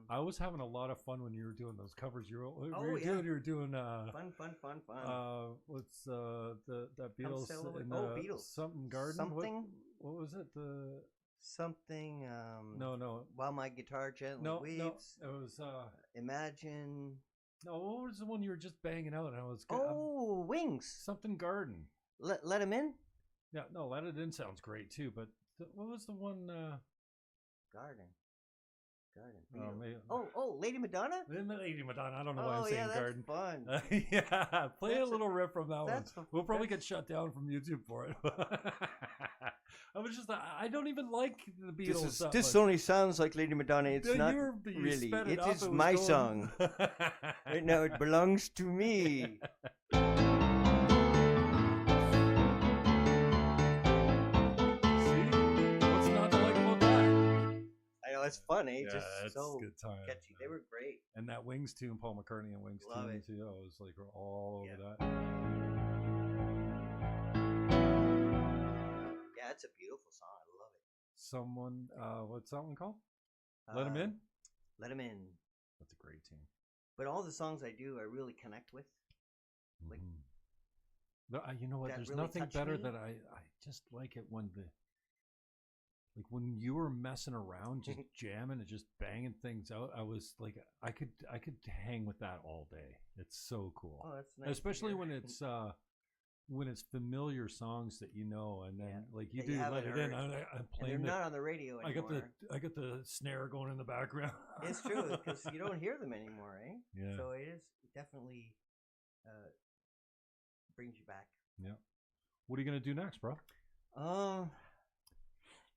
I was having a lot of fun when you were doing those covers. You were yeah. You were doing fun. What's that Beatles? Beatles. Something Garden. Something. What was it? The something. No. While my guitar gently weeps. No. It was Imagine. No, what was the one you were just banging out? And I was Wings. Something Garden. Let him in. Yeah, no, Let It In sounds great too. But what was the one? Garden. Lady Madonna. Lady Madonna. I don't know why I'm saying Garden. Fun. Yeah, play a little riff from that one. We'll probably get shut down from YouTube for it. I don't even like the Beatles. This only sounds like Lady Madonna. It's not really. It is my song. Right now, it belongs to me. It's funny. Yeah, just it's so good time. Catchy. They were great. And that Wings tune, Paul McCartney and Wings tune too. I was like all over that. Yeah, it's a beautiful song. I love it. Someone, what's that one called? Let Him In? Let Him In. That's a great tune. But all the songs I do, I really connect with. Like You know what? that There's really nothing touched better me. that I just like it when when you were messing around, just jamming and just banging things out. I was like, I could hang with that all day. It's so cool. Oh, that's nice. Especially when it's familiar songs that you know, and then like you That do you let haven't it in. heard. I'm And playing. they're not on the radio anymore. I got the snare going in the background. It's true because you don't hear them anymore, eh? Yeah. So it is definitely brings you back. Yeah. What are you gonna do next, bro?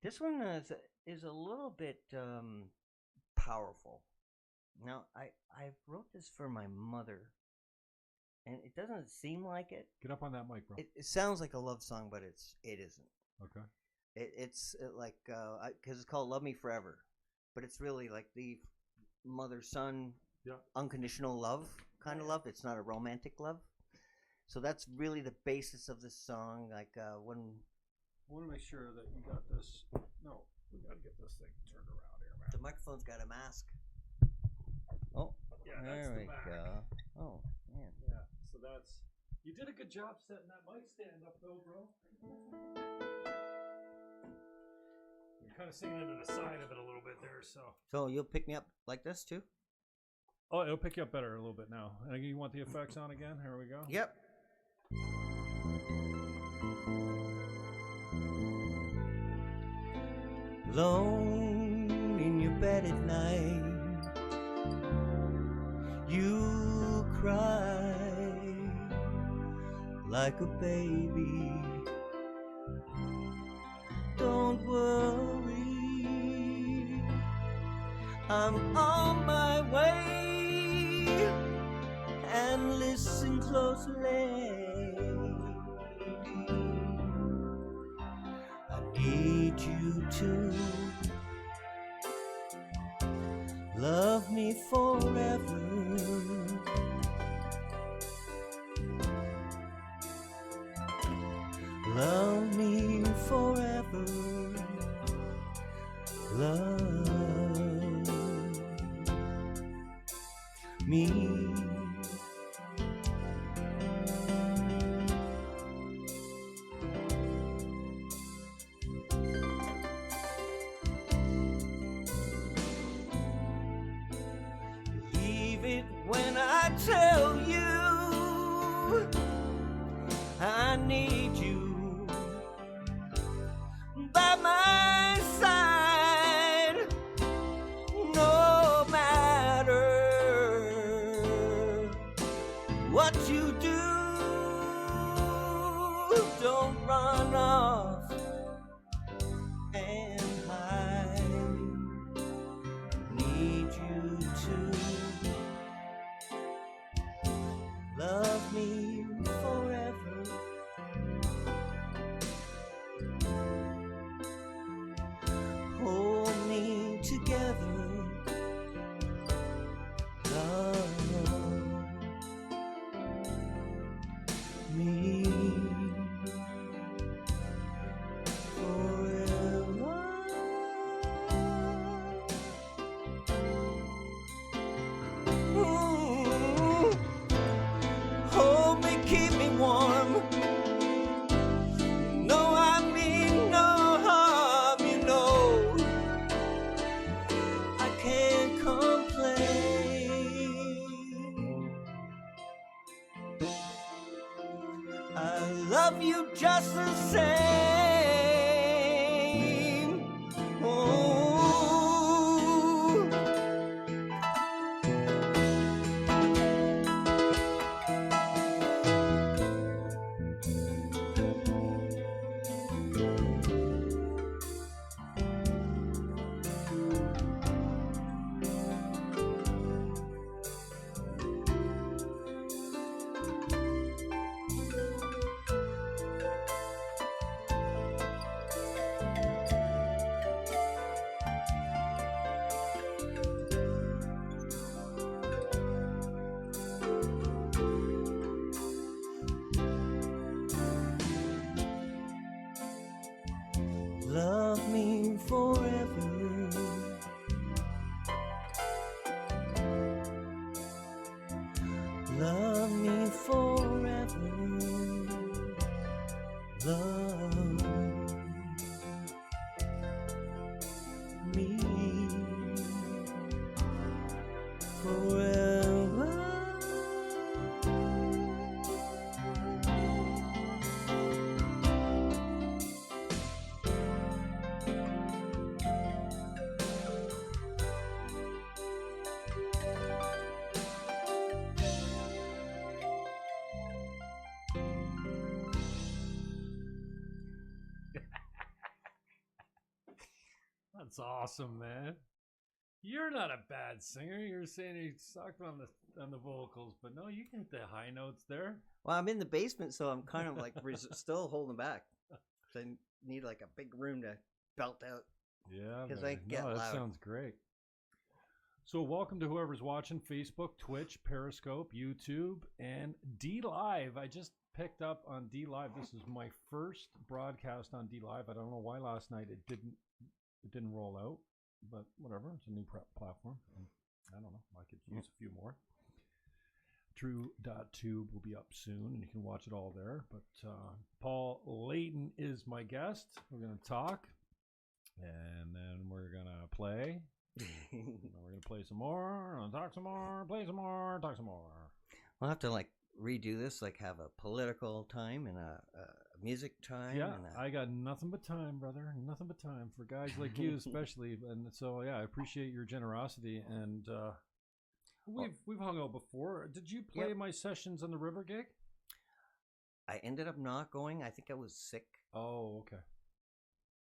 This one is a little bit powerful. Now, I wrote this for my mother, and it doesn't seem like it. Get up on that mic, bro. It sounds like a love song, but it isn't. Okay. It's like because it's called "Love Me Forever," but it's really like the mother-son unconditional love kind of love. It's not a romantic love. So that's really the basis of this song. Like when I want to make sure that you got this. No, we got to get this thing turned around here, man. the microphone's got a mask. Oh, Yeah, there that's we the back. go. Oh, man. Yeah, so that's. You did a good job setting that mic stand up, though, bro. You're kind of singing into the side of it a little bit there, so. So you'll pick me up like this too? Oh, it'll pick you up better a little bit now. You want the effects on again? Here we go. Yep. Alone in your bed at night, you cry like a baby. Don't worry, I'm on my way. And listen closely, I need you to love me forever. Love me forever. Love me. Believe it when I tell you I need you by my side, no matter what you do. Don't run off and hide. Need you to love me forever. Hold me together. Love me forever. Hold me, keep me warm. No, I mean no harm, you know. I can't complain. I love you just the same. Oh. love me forever. That's awesome, man. You're not a bad singer. You're saying you sucked on the vocals, but no, you can hit the high notes there. Well, I'm in the basement, so I'm kind of like still holding back. So I need like a big room to belt out. Yeah, because I get that loud. sounds great. So welcome to whoever's watching Facebook, Twitch, Periscope, YouTube, and D Live. I just picked up on D Live. This is my first broadcast on D Live. I don't know why last night it didn't roll out, but whatever. It's a new platform. I don't know. I could use a few more. Trew.Tube will be up soon, and you can watch it all there. But Paul Layton is my guest. We're going to talk, and then we're going to play. And we're going to play some more, talk some more, play some more, talk some more. We'll have to like redo this, like have a political time and a music time. Yeah, and I got nothing but time, brother. Nothing but time for guys like you, especially. And so, yeah, I appreciate your generosity. And we've hung out before. Did you play my sessions on the River gig? I ended up not going. I think I was sick. Oh, okay.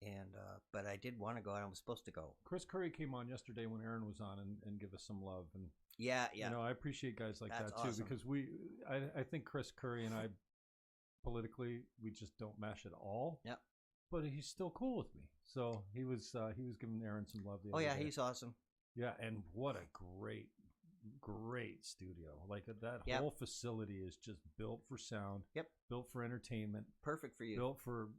And but I did want to go. I was supposed to go. Chris Curry came on yesterday when Aaron was on and give us some love. And yeah. You know, I appreciate guys like That's that too, awesome. because I think Chris Curry and I politically we just don't mesh at all. Yeah. But he's still cool with me. So he was giving Aaron some love the other day. He's awesome. Yeah, and what a great studio. Like that whole facility is just built for sound. Yep. Built for entertainment. Perfect for you. Built for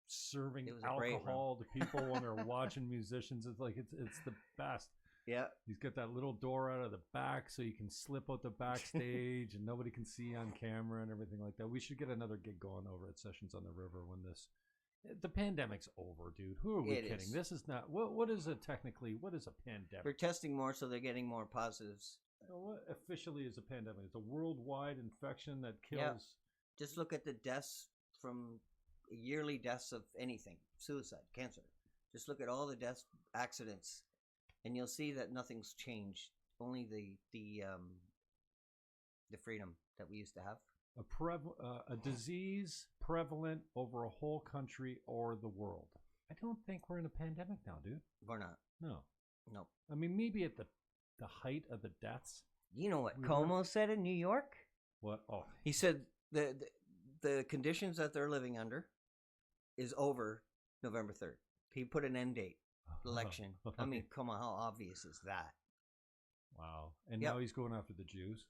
serving It was alcohol to people when they're watching musicians. It's like it's the best. Yeah. He's got that little door out of the back so you can slip out the backstage and nobody can see on camera and everything like that. We should get another gig going over at Sessions on the River when the pandemic's over, dude. Who are we kidding? This is not what is a pandemic? They're testing more, so they're getting more positives. What officially is a pandemic? It's a worldwide infection that kills. Yeah. Just look at the deaths from yearly deaths of anything, suicide, cancer. Just look at all the deaths, accidents, and you'll see that nothing's changed. Only the freedom that we used to have. A disease prevalent over a whole country or the world. I don't think we're in a pandemic now, dude. We're not. No. Nope. I mean, maybe at the height of the deaths. You know what Cuomo said in New York? What? Oh, he said the conditions that they're living under is over November 3rd. He put an end date. Election. I mean, come on, how obvious is that? Wow. And now he's going after the Jews.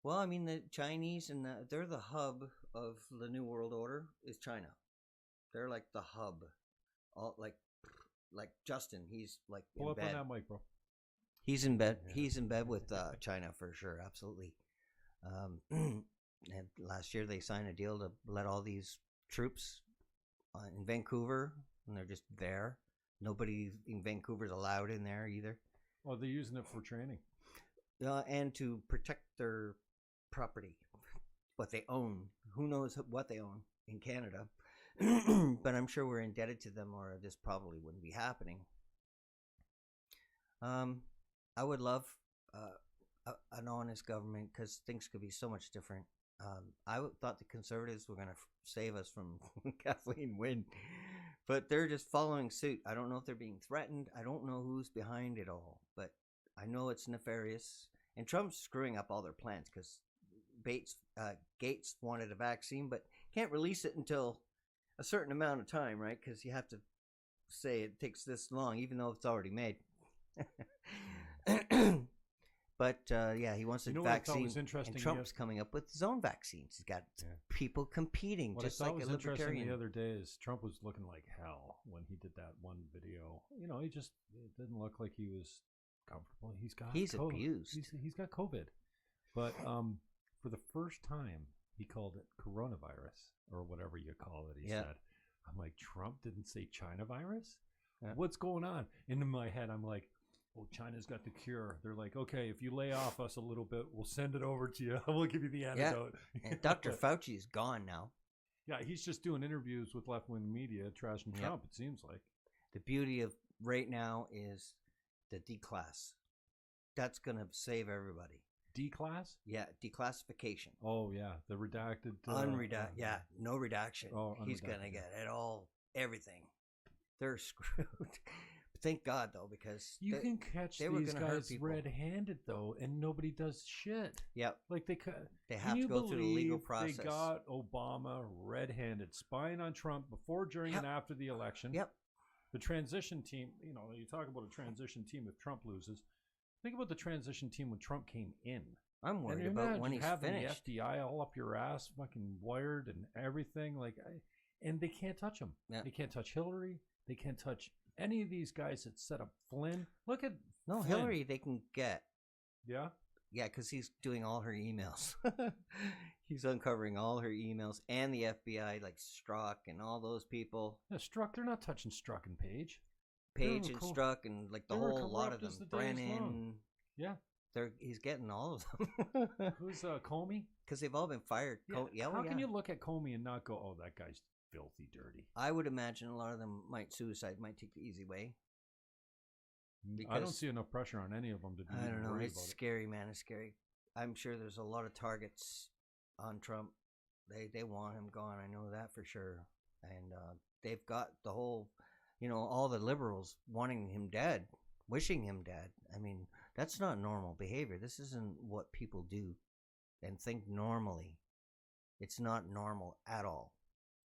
Well, I mean, the Chinese and they're the hub of the New World Order is China. They're like the hub. All like Justin, he's like pull in up bed. on that mic, bro. He's in bed. Yeah. He's in bed with China for sure, absolutely. And last year they signed a deal to let all these troops in Vancouver, and they're just there. Nobody in Vancouver's allowed in there either. Oh, they're using it for training. And to protect their property, what they own. Who knows what they own in Canada? But I'm sure we're indebted to them, or this probably wouldn't be happening. I would love an honest government because things could be so much different. I thought the Conservatives were going to save us from Kathleen Wynne, but they're just following suit. I don't know if they're being threatened. I don't know who's behind it all, but I know it's nefarious. And Trump's screwing up all their plans because Gates wanted a vaccine, but can't release it until a certain amount of time, right? Because you have to say it takes this long, even though it's already made. But he wants a vaccine. And Trump's coming up with his own vaccines. He's got people competing, just like a libertarian. What I thought was interesting the other day is Trump was looking like hell when he did that one video. You know, it didn't look like he was comfortable. He's abused. He's got COVID. But for the first time He called it coronavirus or whatever you call it. He said, I'm like, Trump didn't say China virus? Yeah. What's going on? And in my head, I'm like, oh, China's got the cure. They're like, okay, if you lay off us a little bit, we'll send it over to you. We'll give you the antidote. Yeah. And Dr. Fauci is gone now. Yeah, he's just doing interviews with left-wing media, trashing Trump, it seems like. The beauty of right now is the declass. That's going to save everybody. Declass? Yeah, declassification. Oh, yeah, the redacted. Yeah, no redaction. Oh, he's going to get it all, everything. They're screwed. Thank God, though, because you can catch these guys red-handed, though, and nobody does shit. Yep. Like they have to go through the legal process. They got Obama red-handed, spying on Trump before, during, and after the election. Yep. The transition team, you talk about a transition team if Trump loses. Think about the transition team when Trump came in. I'm worried about when he's finished. The FBI all up your ass, fucking wired and everything. And they can't touch him. Yep. They can't touch Hillary. They can't touch any of these guys that set up Flynn. Look at Flynn. Hillary they can get. Yeah? Yeah, because he's doing all her emails. He's uncovering all her emails and the FBI, like Strzok and all those people. Yeah, Strzok, they're not touching Strzok and Page. Page and Strzok and like the whole lot of them. Brennan. Yeah. He's getting all of them. Who's Comey? Because they've all been fired. Yeah. How can you look at Comey and not go, oh, that guy's filthy dirty? I would imagine a lot of them might take the easy way. I don't see enough pressure on any of them to do. I don't know. It's scary, man. It's scary. I'm sure there's a lot of targets on Trump. They want him gone. I know that for sure. And they've got the whole, all the liberals wanting him dead, wishing him dead. I mean, that's not normal behavior. This isn't what people do and think normally. It's not normal at all.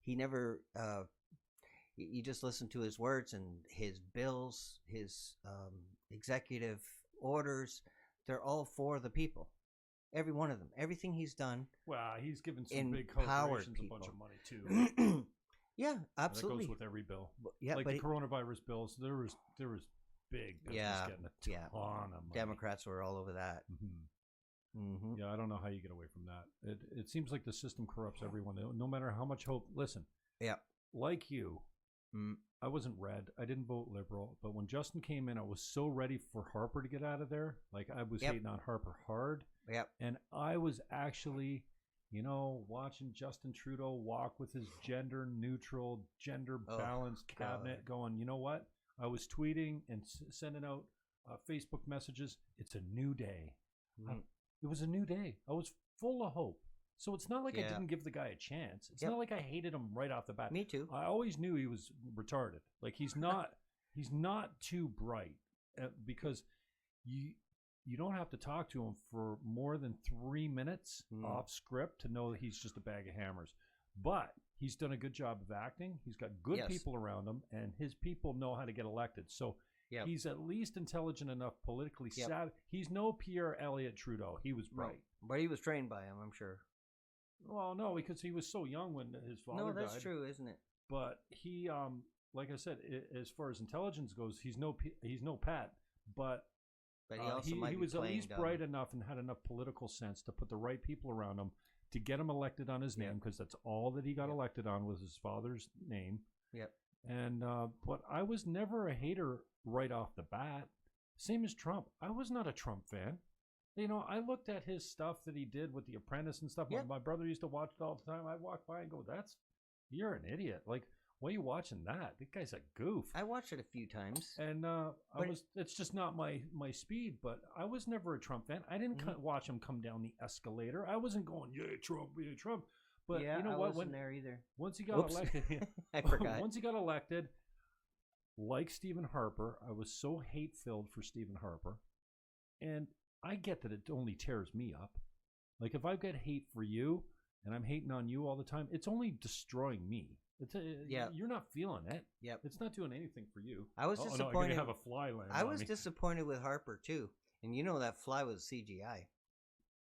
He never, you just listen to his words and his bills, his executive orders. They're all for the people. Every one of them. Everything he's done. Well, he's given some big corporations a bunch of money, too. Yeah, absolutely. That goes with every bill. Yeah, like the coronavirus bills, there was big business getting a ton of money. Democrats were all over that. Mm-hmm. Mm-hmm. Yeah, I don't know how you get away from that. It seems like the system corrupts everyone, no matter how much hope. Listen, like you, I wasn't red. I didn't vote Liberal. But when Justin came in, I was so ready for Harper to get out of there. Like, I was hating on Harper hard. Yep. And I was actually, watching Justin Trudeau walk with his gender-neutral, gender-balanced cabinet going, you know what? I was tweeting and sending out Facebook messages. It's a new day. It was a new day. I was full of hope. So it's not like I didn't give the guy a chance. It's not like I hated him right off the bat. Me too. I always knew he was retarded. Like, he's not too bright because you don't have to talk to him for more than 3 minutes off script to know that he's just a bag of hammers. But he's done a good job of acting. He's got good people around him, and his people know how to get elected. So he's at least intelligent enough, politically savvy. He's no Pierre Elliott Trudeau. He was bright. But he was trained by him, I'm sure. Well, no, because he was so young when his father died. No, that's true, isn't it? But he, like I said, as far as intelligence goes, he's no Pat. But he also he was at least bright enough and had enough political sense to put the right people around him to get him elected on his name, because that's all that he got elected on was his father's name. Yep. And but I was never a hater right off the bat. Same as Trump. I was not a Trump fan. I looked at his stuff that he did with The Apprentice and stuff. My brother used to watch it all the time. I walk by and go, you're an idiot. Like, why are you watching that? That guy's a goof. I watched it a few times. And it's just not my speed, but I was never a Trump fan. I didn't watch him come down the escalator. I wasn't going, yay, Trump, yay, Trump. But you know I what? Wasn't there either. Once he got elected, I forgot. Once he got elected, like Stephen Harper, I was so hate-filled for Stephen Harper. And I get that it only tears me up. Like, if I've got hate for you and I'm hating on you all the time, it's only destroying me. You're not feeling it. Yep. It's not doing anything for you. I was disappointed. No, have a fly land I was disappointed with Harper too, and that fly was CGI.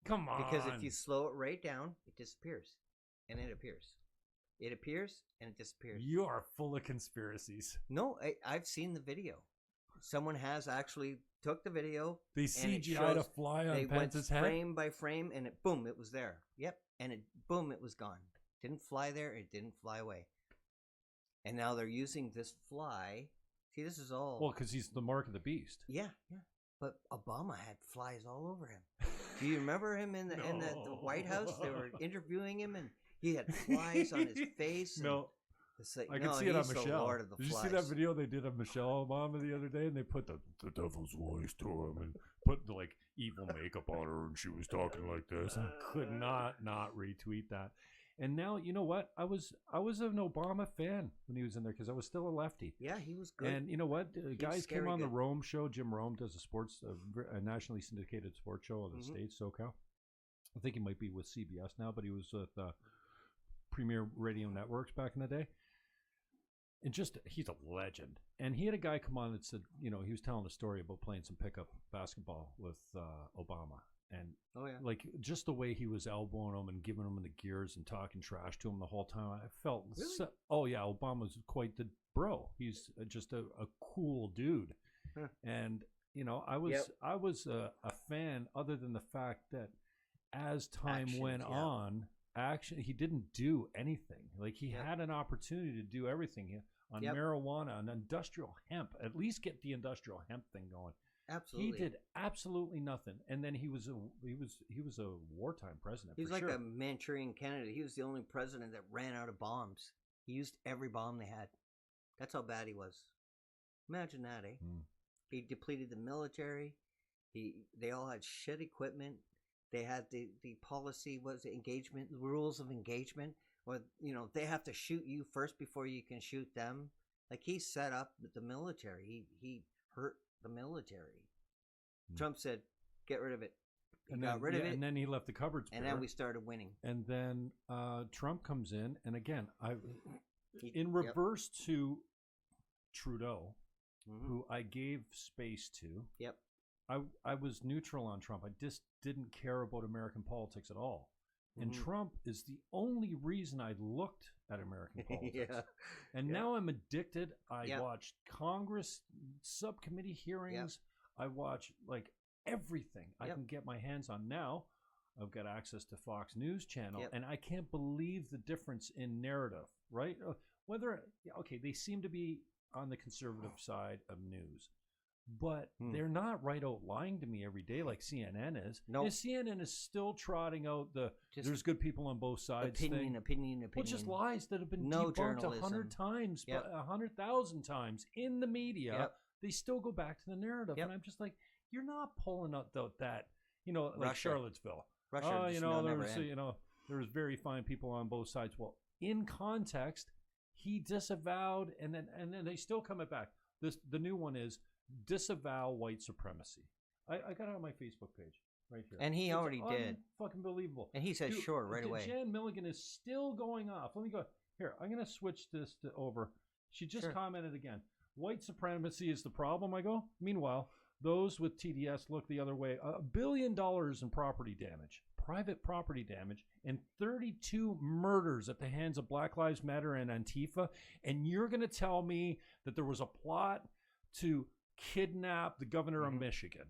Come on. Because if you slow it right down, it disappears, and it appears. It appears and it disappears. You are full of conspiracies. No, I've seen the video. Someone has actually took the video. They CGI'd a fly on Pence's head. Frame by frame, and it was there. Yep, and boom, it was gone. Didn't fly there. It didn't fly away. And now they're using this fly. See, this is all... Well, because he's the mark of the beast. Yeah. But Obama had flies all over him. Do you remember him in the White House? They were interviewing him, and he had flies on his face. No. It's like, I can see it on Michelle. Lord of the Did flies. you see that video they did of Michelle Obama the other day? And they put the devil's voice to him and put the like evil makeup on her, and she was talking like this. I could not retweet that. And now, you know what? I was an Obama fan when he was in there because I was still a lefty. Yeah, he was good. And you know what? Guys came on good. the Rome show. Jim Rome does a nationally syndicated sports show in the States, SoCal. I think he might be with CBS now, but he was with Premier Radio Networks back in the day. And he's a legend. And he had a guy come on that said, he was telling a story about playing some pickup basketball with Obama. And like just the way he was elbowing him and giving him the gears and talking trash to him the whole time, I felt, really? Obama's quite the bro. He's just a cool dude. Huh. And, I was a fan other than the fact that as time went on, he didn't do anything. Like he had an opportunity to do everything on marijuana and industrial hemp, at least get the industrial hemp thing going. Absolutely. He did absolutely nothing. And then he was a wartime president. He was like a Manchurian candidate. He was the only president that ran out of bombs. He used every bomb they had. That's how bad he was. Imagine that, eh? Mm. He depleted the military. They all had shit equipment. They had the policy was engagement, rules of engagement, or they have to shoot you first before you can shoot them. Like he set up the military. He hurt the military. Trump said, "Get rid of it." He got rid of it, and then he left the cupboards bare. And then we started winning. And then Trump comes in, and again, in reverse to Trudeau, who I gave space to. Yep. I was neutral on Trump. I just didn't care about American politics at all. And Trump is the only reason I looked at American politics. And now I'm addicted. I watch Congress subcommittee hearings. I watch like everything I can get my hands on. Now I've got access to Fox News Channel, and I can't believe the difference in narrative, right? They seem to be on the conservative side of news. But they're not right out lying to me every day like CNN is. No, nope. CNN is still trotting out there's good people on both sides opinion. Well, just lies that have been debunked 100 times, 100,000 times in the media. They still go back to the narrative, and I'm just like, you're not pulling out that, like Russia. Charlottesville. Russia, there was very fine people on both sides. Well, in context, he disavowed, and then they still come back. The new one is disavow white supremacy. I got it on my Facebook page right here. And he already did. Fucking believable. And he said sure right away. Jan Milligan is still going off. Let me go. Here, I'm going to switch this over. She just commented again. White supremacy is the problem, I go. Meanwhile, those with TDS look the other way. $1 billion in property damage, private property damage, and 32 murders at the hands of Black Lives Matter and Antifa. And you're going to tell me that there was a plot to kidnap the governor of Michigan,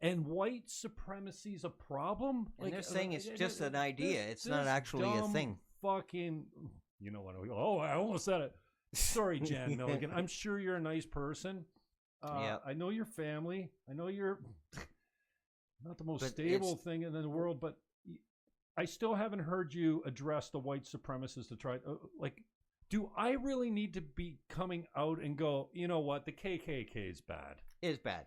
and white supremacy is a problem? And they're saying it's just an idea. It's not actually a thing. Fucking, you know what? I almost said it. Sorry, Jan Milligan. I'm sure you're a nice person. I know your family. I know you're not the most stable thing in the world, but I still haven't heard you address the white supremacists to try do I really need to be coming out and go, you know what, the KKK is bad? It's bad.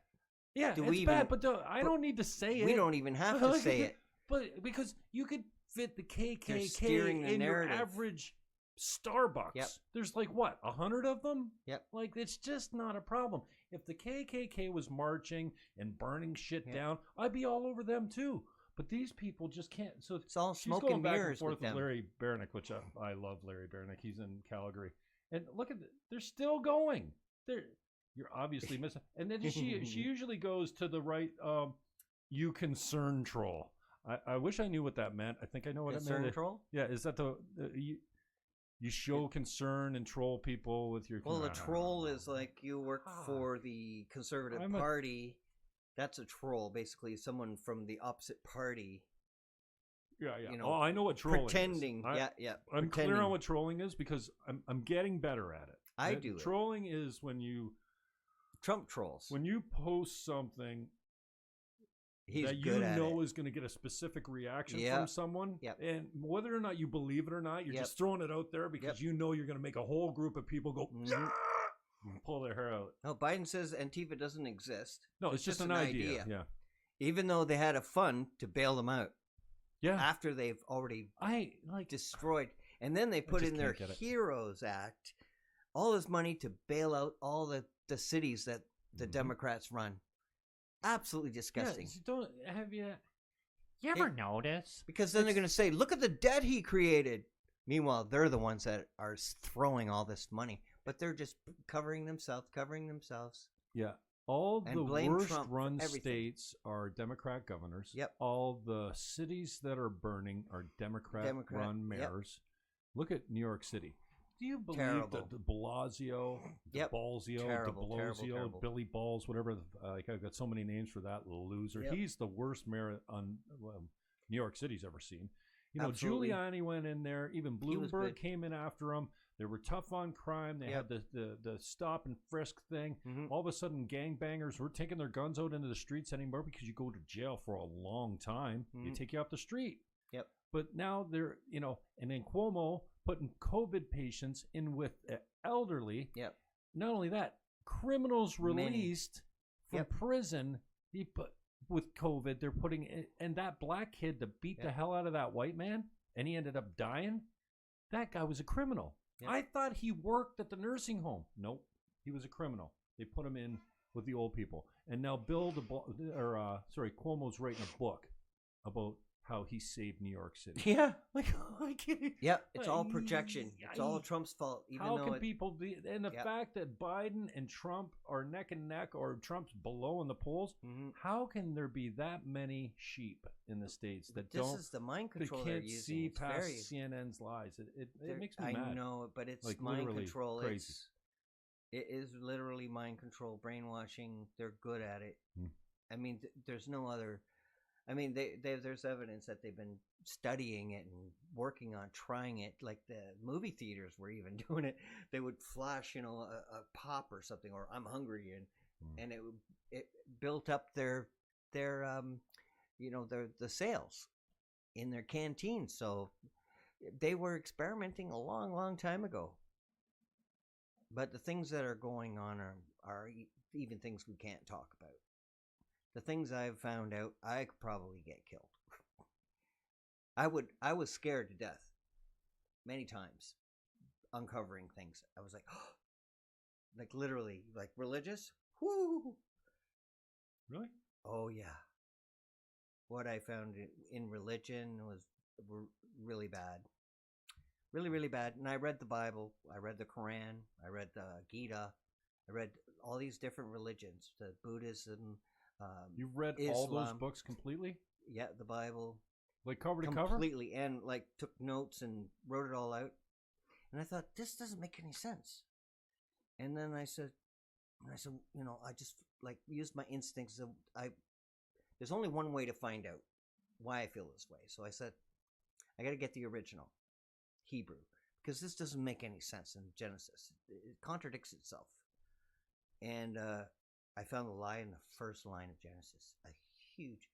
Yeah, it's bad, but I don't need to say it. We don't even have to say it. But because you could fit the KKK in your average Starbucks. Yep. There's 100 of them? Yep. It's just not a problem. If the KKK was marching and burning shit down, I'd be all over them too. But these people just can't. So it's all smoke and mirrors with them. Larry Baranick, which I love Larry Baranick. He's in Calgary, and look at they're still going. You're obviously missing. And then she usually goes to the right. You concern troll. I wish I knew what that meant. I think I know what it meant. Concern troll? Yeah, is that you show concern and troll people with your? Well, a troll is like you work for the Conservative Party. That's a troll, basically someone from the opposite party Yeah. You know, I know what trolling pretending. is. pretending. I'm clear on what trolling is because I'm getting better at it. I do. Trolling is when you Trump trolls. When you post something that you know is going to get a specific reaction from someone, and whether or not you believe it or not, you're just throwing it out there because you know you're going to make a whole group of people go, pull their hair out. No, Biden says Antifa doesn't exist. No, it's just an idea. Yeah. Even though they had a fund to bail them out. Yeah. After they've already destroyed. And then they put in their Heroes Act all this money to bail out all the cities that the Democrats run. Absolutely disgusting. You ever notice? Because then they're going to say, look at the debt he created. Meanwhile, they're the ones that are throwing all this money. But they're just covering themselves. Yeah. All the worst-run everything. states are Democrat governors. Yep. All the cities that are burning are Democrat-run mayors. Look at New York City. Do you believe that de Blasio, terrible. Billy Balls, whatever? I've got so many names for that loser. Yep. He's the worst mayor New York City's ever seen. You know, Absolutely. Giuliani went in there. Even Bloomberg came in after him. They were tough on crime. They had the stop and frisk thing. Mm-hmm. All of a sudden, gangbangers were taking their guns out into the streets anymore because you go to jail for a long time. Mm-hmm. They take you off the street. Yep. But now they're, and then Cuomo putting COVID patients in with elderly. Yep. Not only that, criminals released from prison. He put with COVID. They're putting and that black kid that beat the hell out of that white man, and he ended up dying. That guy was a criminal. Yep. I thought he worked at the nursing home. Nope, he was a criminal. They put him in with the old people, and now Cuomo's writing a book about how he saved New York City. Yeah. It's all projection. It's all Trump's fault. How can people be... And the fact that Biden and Trump are neck and neck, or Trump's below in the polls, how can there be that many sheep in the States that This is the mind control they're can't using. see past CNN's lies? It makes me mad. I know, but it's mind control. Crazy. It is literally mind control, brainwashing. They're good at it. I mean, there's no other... I mean, there's evidence that they've been studying it and working on trying it. Like the movie theaters were even doing it. They would flash, a pop or something, or I'm hungry, and it built up their the sales in their canteens. So they were experimenting a long, long time ago. But the things that are going on are even things we can't talk about. The things I've found out, I could probably get killed. I was scared to death many times uncovering things. I was like, like literally, like religious. Whoo! Really? Oh yeah. What I found in religion were really bad. Really, really bad. And I read the Bible. I read the Quran. I read the Gita. I read all these different religions, the Buddhism. You've read Islam. all those books completely? Yeah, the Bible. Like cover to cover? Completely. And like took notes and wrote it all out. And I thought, this doesn't make any sense. And then I said, I just like used my instincts. There's only one way to find out why I feel this way. So I said, I got to get the original Hebrew, because this doesn't make any sense in Genesis. It contradicts itself. And I found the lie in the first line of Genesis. A huge,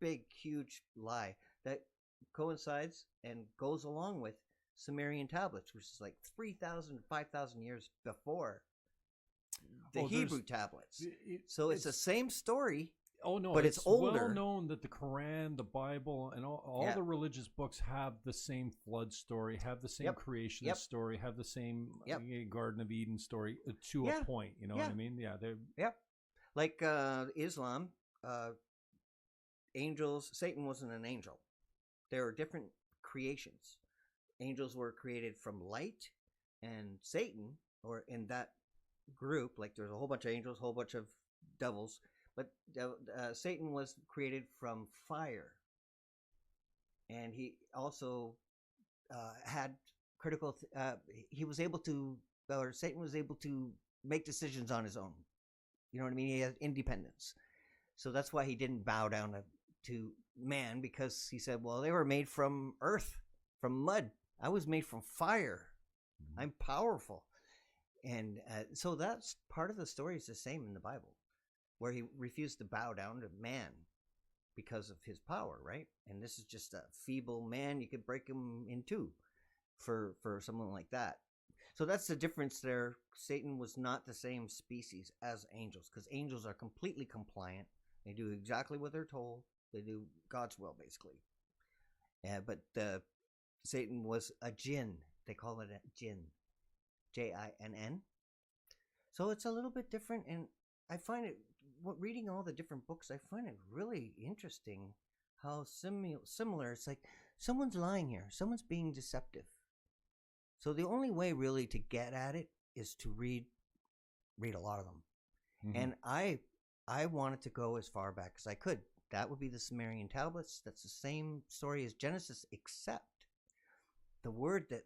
big, huge lie that coincides and goes along with Sumerian tablets, which is like 3,000, 5,000 years before the Hebrew tablets. So it's the same story. Oh no, but it's older. Well known that the Quran, the Bible, and all the religious books have the same flood story, have the same creation story, have the same Garden of Eden story to a point. You know what I mean? Yeah, like Islam, angels. Satan wasn't an angel. There are different creations. Angels were created from light, and Satan, or in that group, like there's a whole bunch of angels, a whole bunch of devils. But Satan was created from fire, and he also had critical. He was able to, or Satan was able to make decisions on his own. You know what I mean? He had independence, so that's why he didn't bow down to man because he said, well, they were made from earth, from mud. I was made from fire. I'm powerful. And so that's part of the story is the same in the Bible, where he refused to bow down to man because of his power, right? And this is just a feeble man. You could break him in two for someone like that. So that's the difference there. Satan was not the same species as angels, because angels are completely compliant. They do exactly what they're told. They do God's will, basically. But Satan was a jinn. They call it a jinn. Jinn. So it's a little bit different, and I find it, reading all the different books, I find it really interesting how similar. It's like someone's lying here. Someone's being deceptive. So the only way really to get at it is to read a lot of them. Mm-hmm. And I wanted to go as far back as I could. That would be the Sumerian tablets. That's the same story as Genesis, except the word that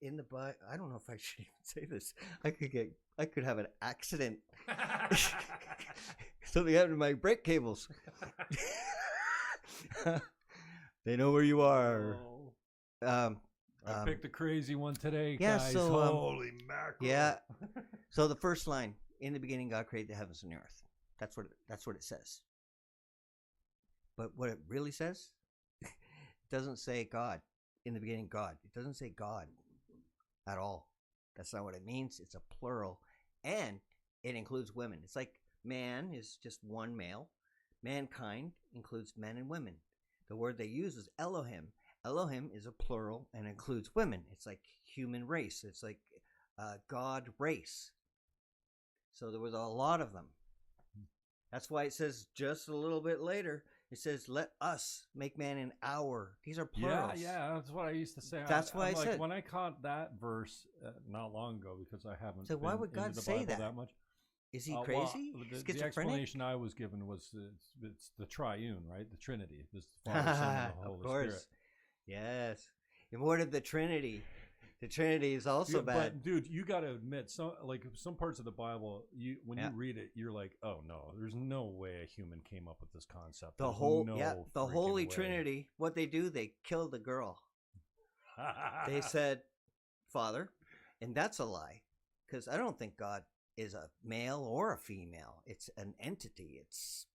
in the Bible, I don't know if I should even say this. I could have an accident. Something happened to my brake cables. They know where you are. Oh. I picked a crazy one today, guys. So, holy mackerel. Yeah. So the first line, in the beginning God created the heavens and the earth. That's what it says. But what it really says, it doesn't say God. In the beginning, God. It doesn't say God at all. That's not what it means. It's a plural. And it includes women. It's like man is just one male. Mankind includes men and women. The word they use is Elohim. Elohim is a plural and includes women. It's like human race. It's like God race. So there was a lot of them. That's why it says just a little bit later, it says, let us make man in our. These are plurals. Yeah, that's what I used to say. That's why I said. When I caught that verse not long ago, because I haven't so why would God say that much. Is he crazy? Well, the explanation I was given was it's the triune, right? The Trinity. This Father, Son, and the Holy of course. Spirit. Yes. And what of the Trinity? The Trinity is also bad. But dude, you got to admit, some parts of the Bible, when you read it, you're like, oh no, there's no way a human came up with this concept. The Holy Trinity. What they do, they kill the girl. They said, Father, and that's a lie, because I don't think God is a male or a female. It's an entity. It's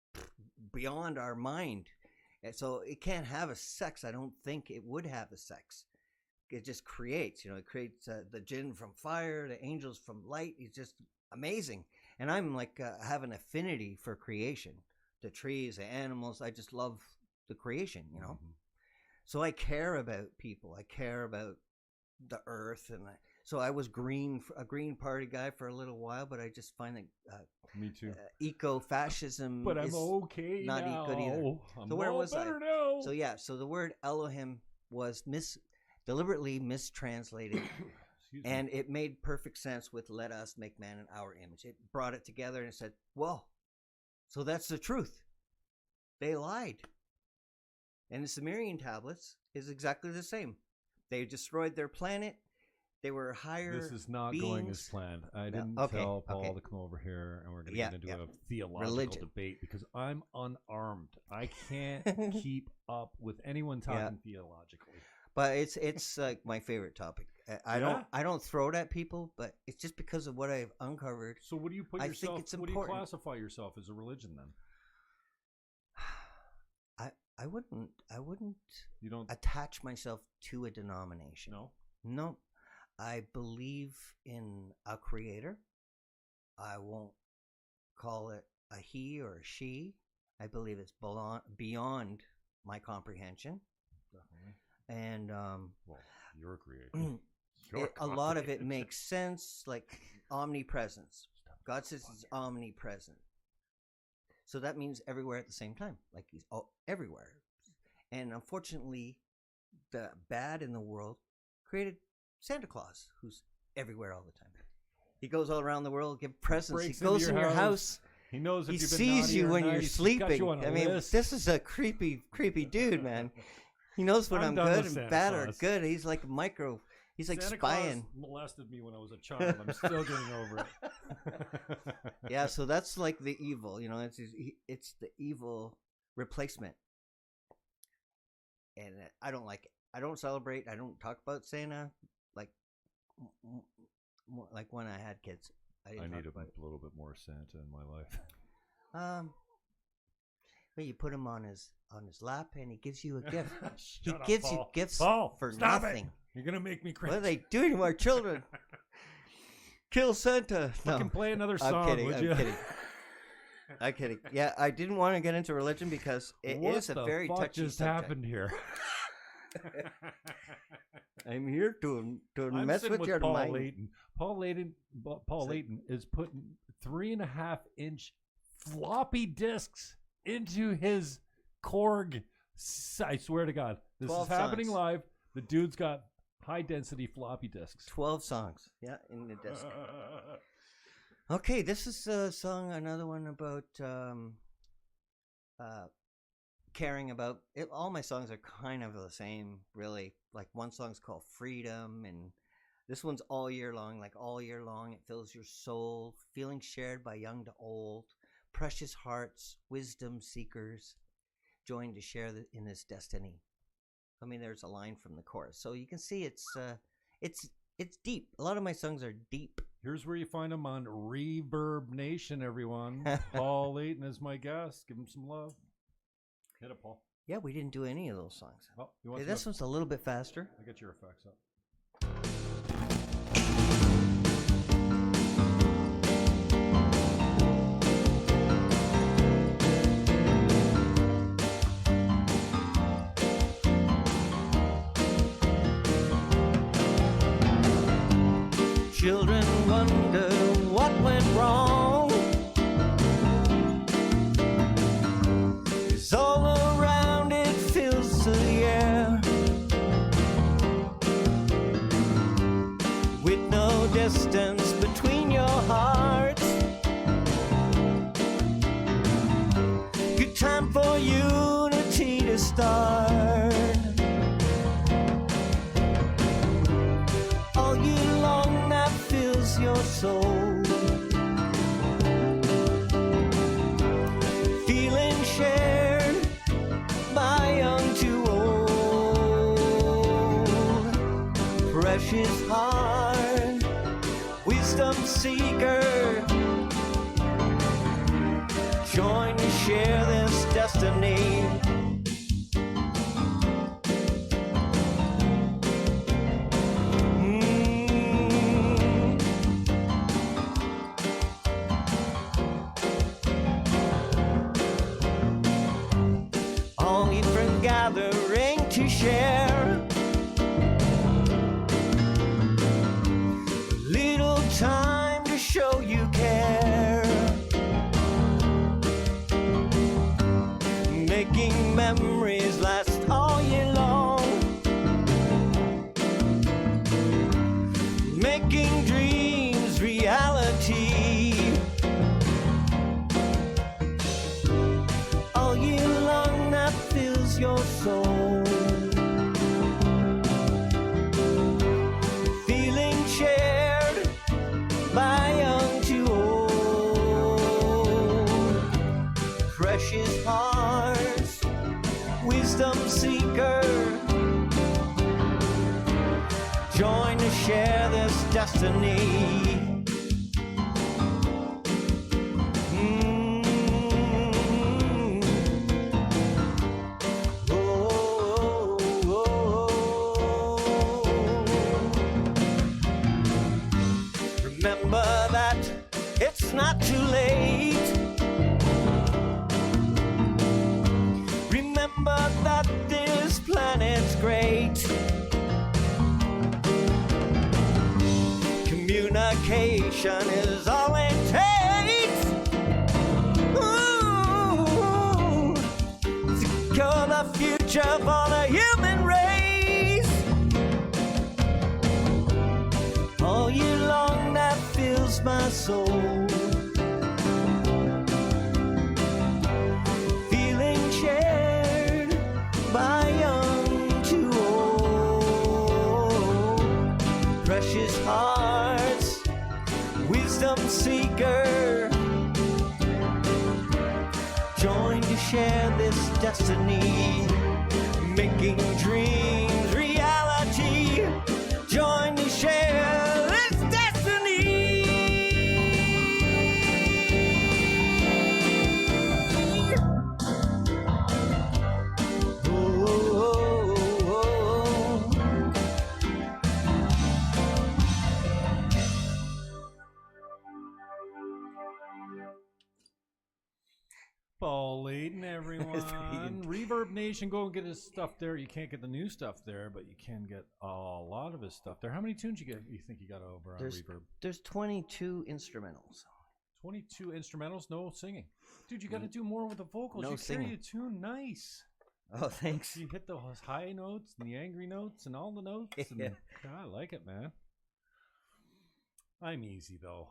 beyond our mind. And so it can't have a sex. I don't think it would have a sex. It just creates, it creates the jinn from fire, the angels from light. It's just amazing. And I'm like, have an affinity for creation, the trees, the animals. I just love the creation, Mm-hmm. So I care about people. I care about the earth. And so I was a Green Party guy for a little while, but I just find that me too. Eco-fascism but I'm okay not now. Good either. I'm so where was I? Now. So the word Elohim was deliberately mistranslated, and it made perfect sense with "let us make man in our image." It brought it together and said, "Well, so that's the truth. They lied." And the Sumerian tablets is exactly the same. They destroyed their planet. They were higher. This is not beings. Going as planned. I didn't tell Paul to come over here, and we're going to get into a theological debate because I'm unarmed. I can't keep up with anyone talking theologically. But it's like my favorite topic. I don't throw it at people, but it's just because of what I've uncovered. So what do you put yourself? I think it's important. What do you classify yourself as a religion then? I wouldn't. You don't attach myself to a denomination. No. I believe in a creator. I won't call it a he or a she. I believe it's beyond my comprehension. Definitely. And well, you're a creator. A lot of it makes sense, like omnipresence. God says he's omnipresent. So that means everywhere at the same time, like he's everywhere. And unfortunately, the bad in the world created Santa Claus, who's everywhere all the time. He goes all around the world, give presents. He goes in your house. He knows if he you've been sees you when nice. You're sleeping. I mean, this is a creepy dude, man. He knows when I'm good and bad or good. He's like micro. He's like Santa spying. Claus molested me when I was a child. I'm still getting over it. Yeah, so that's like the evil. It's the evil replacement and I don't like it. I don't celebrate. I don't talk about Santa like when I had kids. I need a little bit more Santa in my life. But you put him on his lap, and he gives you a gift. He Shut up, gives you Paul. gifts Paul, for stop nothing. It. You're gonna make me crazy. What are they doing to our children? Kill Santa. Fucking play another song, I'm kidding. would I'm you? kidding. I'm kidding. Yeah, I didn't want to get into religion because it is a very touchy What just subject. happened here? I'm here to I'm mess sitting with your Paul mind. Layton. Paul Layton is putting 3.5-inch floppy discs into his Korg. I swear to God, this is happening songs. live. The dude's got high-density floppy discs. 12 songs. Yeah, in the disc. Okay, this is a song, another one about caring about it. All my songs are kind of the same, really. Like one song's called Freedom, and this one's all year long. Like all year long, it fills your soul, feeling shared by young to old, precious hearts, wisdom seekers, join to share in this destiny. I mean, there's a line from the chorus, so you can see it's deep. A lot of my songs are deep. Here's where you find him on Reverb Nation, everyone. Paul Layton is my guest. Give him some love. Hit it, Paul. Yeah, we didn't do any of those songs. Oh, you want Okay, this one's a little bit faster. I get your effects up. Children wonder what went wrong. It's all around, it fills the air with no distance between your hearts. Good time for unity to start. All year long that fills your soul, feeling shared by young to old. Precious heart, wisdom seeker, join to share this destiny. Gathering to share little time to show you care, making memories last all year long, making dreams reality. All year long that fills your soul, feeling shared by young to old. Precious hearts, wisdom seeker, join to share this destiny. Remember that it's not too late. Remember that this planet's great. Communication is all it takes. Ooh, secure the future for the human race. All year long that fills my soul, feeling shared by young to old. Precious hearts, wisdom seeker, join to share this destiny, making Paul Layton, everyone. Reverb Nation, go and get his stuff there. You can't get the new stuff there, but you can get a lot of his stuff there. How many tunes you think you got over on Reverb? There's 22 instrumentals. 22 instrumentals, no singing. Dude, you got to do more with the vocals. No you singing. carry a tune nice. Oh, thanks. You hit those high notes and the angry notes and all the notes. And, Yeah. I like it, man. I'm easy, though.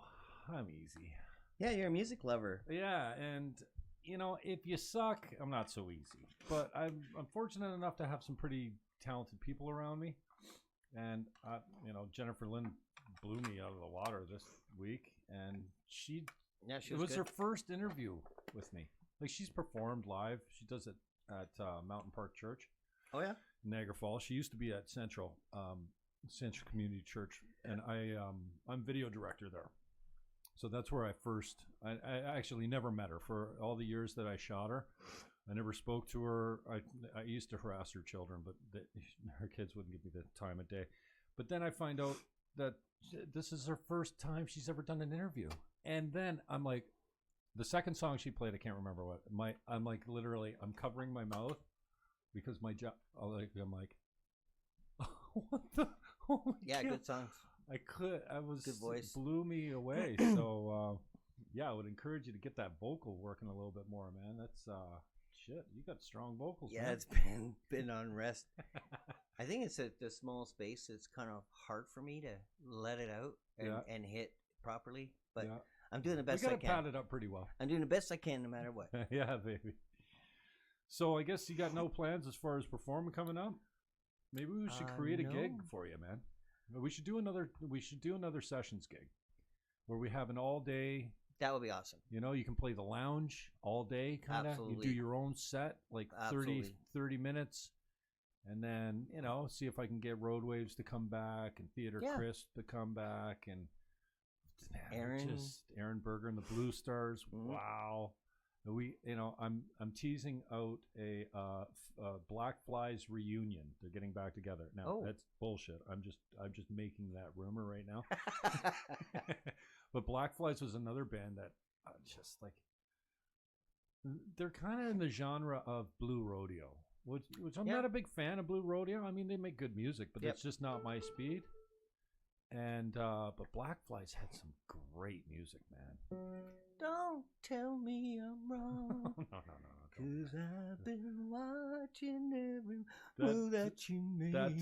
I'm easy. Yeah, you're a music lover. Yeah, and, you know, if you suck, I'm not so easy. But I'm fortunate enough to have some pretty talented people around me. And, you know, Jennifer Lynn blew me out of the water this week. And it was her first interview with me. Like, she's performed live. She does it at Mountain Park Church. Oh, yeah? Niagara Falls. She used to be at Central Community Church. And I'm video director there. So that's where I actually never met her. For all the years that I shot her, I never spoke to her. I used to harass her children, but her kids wouldn't give me the time of day. But then I find out that this is her first time she's ever done an interview. And then I'm like, the second song she played, I can't remember what. I'm like literally, I'm covering my mouth because my job. I'm like, what the? Holy yeah, cow. good songs. I was good voice. Blew me away. So yeah, I would encourage you to get that vocal working a little bit more, man. That's shit. You got strong vocals. Yeah, man. it's been on rest. I think it's at the small space. It's kind of hard for me to let it out and hit properly. But I'm doing the best I can. You got to pad it up pretty well. I'm doing the best I can no matter what. Yeah, baby. So I guess you got no plans as far as performing coming up? Maybe we should create a gig for you, man. We should do another sessions gig where we have an all day. That would be awesome. You know, you can play the lounge all day, kind of. You do your own set, like 30 minutes. And then, you know, see if I can get Road Waves to come back and Theater Crisp to come back. And man, Aaron Berger and the Blue Stars. Mm-hmm. Wow. I'm teasing out a Black Flies reunion. They're getting back together now. That's bullshit. I'm just making that rumor right now. But Black Flies was another band that just like they're kind of in the genre of Blue Rodeo, which I'm not a big fan of Blue Rodeo. I mean, they make good music, but that's just not my speed. And but Black Flies had some great music, man. Don't tell me I'm wrong. No. 'Cause I've been watching every move that you made. That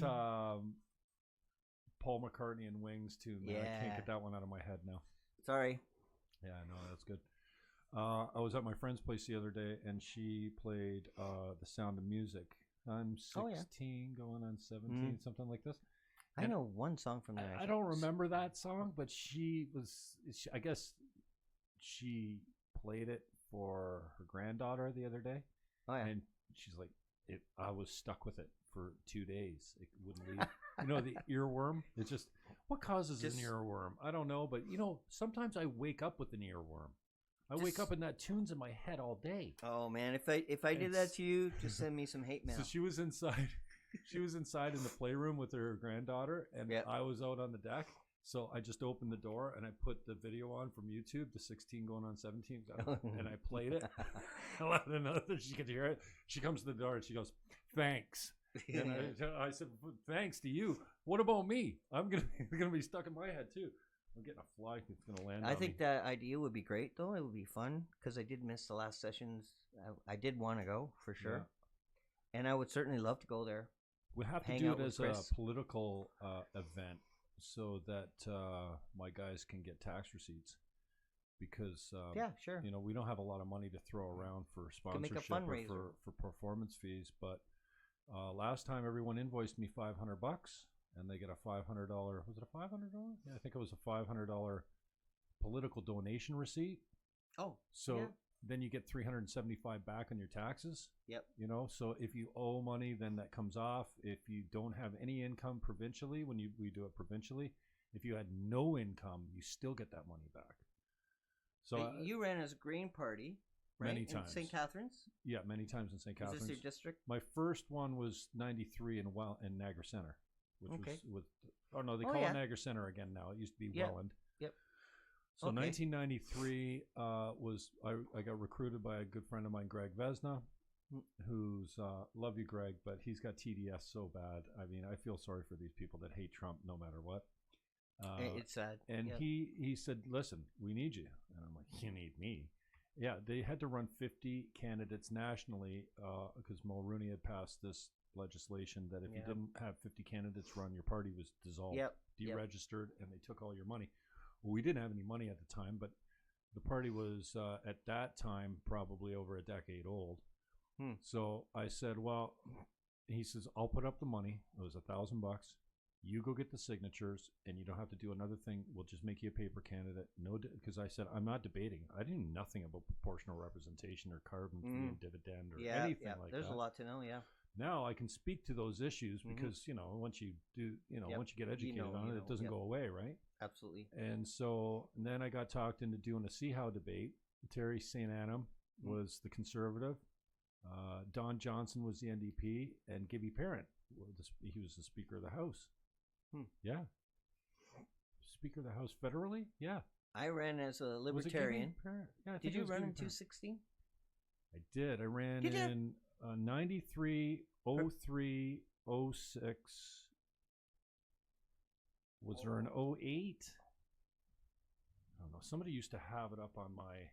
Paul McCartney and Wings tune, man. I can't get that one out of my head now. Sorry. Yeah, no, that's good. I was at my friend's place the other day, and she played The Sound of Music. I'm 16, going on 17, something like this. I know one song from there. I don't remember that song, but I guess she played it for her granddaughter the other day. Oh, yeah. And she's like, I was stuck with it for 2 days. It wouldn't leave. You know, the earworm? It's just, what causes an earworm? I don't know, but, you know, sometimes I wake up with an earworm. I wake up and that tune's in my head all day. Oh, man. If I did that to you, just send me some hate mail. So she was inside. She was inside in the playroom with her granddaughter, and I was out on the deck. So I just opened the door, and I put the video on from YouTube, the 16 going on 17, and I played it. I let her know that she could hear it. She comes to the door, and she goes, "Thanks." And I said, "Thanks to you. What about me? I'm gonna be stuck in my head, too. I'm getting a fly that's going to land on me." I think that idea would be great, though. It would be fun, because I did miss the last sessions. I did want to go, for sure. Yeah. And I would certainly love to go there. We have to do it as a political event so that my guys can get tax receipts. Because, sure. You know, we don't have a lot of money to throw around for sponsorship or for performance fees. But last time everyone invoiced me $500 and they get a $500, was it a $500? Yeah, I think it was a $500 political donation receipt. Oh, so then you get $375 back on your taxes. Yep. You know, so if you owe money, then that comes off. If you don't have any income provincially, when we do it provincially, if you had no income, you still get that money back. So you ran as a Green Party, right? Many times. In St. Catharines? Yeah, many times in St. Catharines. Is this your district? My first one was 93 in Niagara Center, which was with. Oh no, they call it Niagara Center again now. It used to be Welland. Yep. So 1993 was I got recruited by a good friend of mine, Greg Vesna, who's love you, Greg, but he's got TDS so bad. I mean, I feel sorry for these people that hate Trump no matter what. It's sad. And he said, listen, we need you. And I'm like, you need me? Yeah, they had to run 50 candidates nationally because Mulrooney had passed this legislation that if you didn't have 50 candidates run, your party was dissolved, deregistered, and they took all your money. Well, we didn't have any money at the time, but the party was at that time probably over a decade old. So I said, well, he says, I'll put up the money. It was $1,000. You go get the signatures, and you don't have to do another thing. We'll just make you a paper candidate. No, because I said I'm not debating. I knew nothing about proportional representation or carbon fee and dividend or anything like that. There's a lot to know. Yeah. Now I can speak to those issues because once you do, once you get educated on it, it doesn't go away, right? Absolutely. And so and then I got talked into doing a See How debate. Terry St. Adam was the conservative. Don Johnson was the NDP, and Gibby Parent, he was the Speaker of the House. Yeah. Speaker of the House federally? Yeah. I ran as a libertarian. Yeah, did you run in 2016? I did. I ran in 93, 03, 06. Was there an 08? I don't know. Somebody used to have it up on my...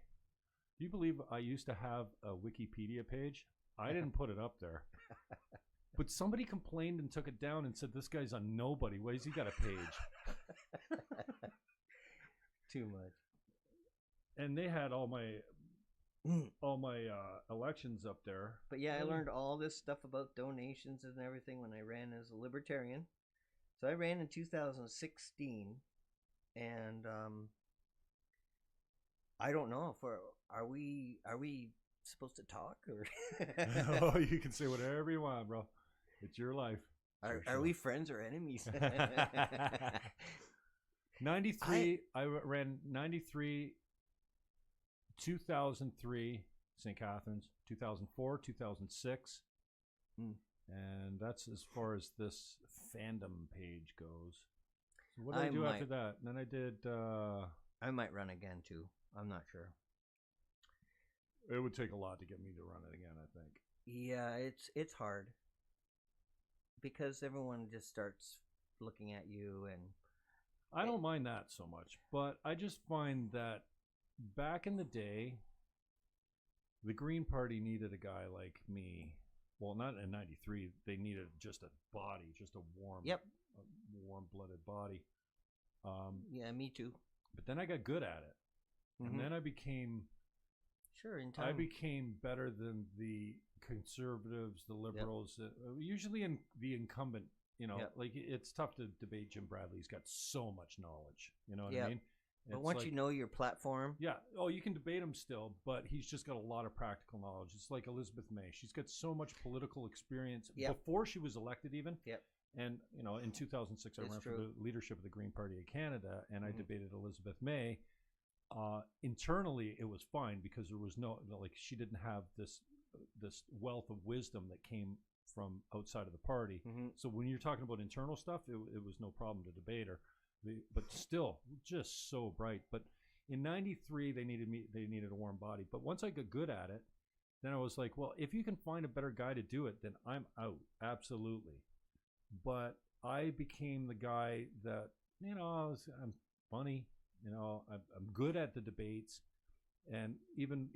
Do you believe I used to have a Wikipedia page? I didn't put it up there. But somebody complained and took it down and said, this guy's a nobody. Why has he got a page? Too much. And they had all my elections up there. But yeah, I learned all this stuff about donations and everything when I ran as a libertarian. So I ran in 2016, and I don't know if are we supposed to talk or? Oh, you can say whatever you want, bro. It's your life. Are we friends or enemies? 93. I ran 93, 2003, St. Catharines, 2004, 2006. And that's as far as this fandom page goes. So what did I do after that? And then I did... I might run again, too. I'm not sure. It would take a lot to get me to run it again, I think. Yeah, it's hard. Because everyone just starts looking at you and... I don't mind that so much. But I just find that back in the day, the Green Party needed a guy like me. Well, not in 93. They needed just a body, just a warm-blooded body. Yeah, me too. But then I got good at it. And then I became... Sure, in time. I became better than the conservatives, the liberals, usually in the incumbent. Like it's tough to debate Jim Bradley. He's got so much knowledge. You know what I mean? But once you know your platform. Yeah. Oh, you can debate him still, but he's just got a lot of practical knowledge. It's like Elizabeth May. She's got so much political experience before she was elected even. Yep. And, in 2006, I ran for the leadership of the Green Party of Canada, and I debated Elizabeth May. Internally, it was fine because there was she didn't have this wealth of wisdom that came from outside of the party. So when you're talking about internal stuff, it was no problem to debate her. But still, just so bright. But in 93, they needed a warm body. But once I got good at it, then I was like, well, if you can find a better guy to do it, then I'm out. Absolutely. But I became the guy that, I'm funny. I'm good at the debates. And even,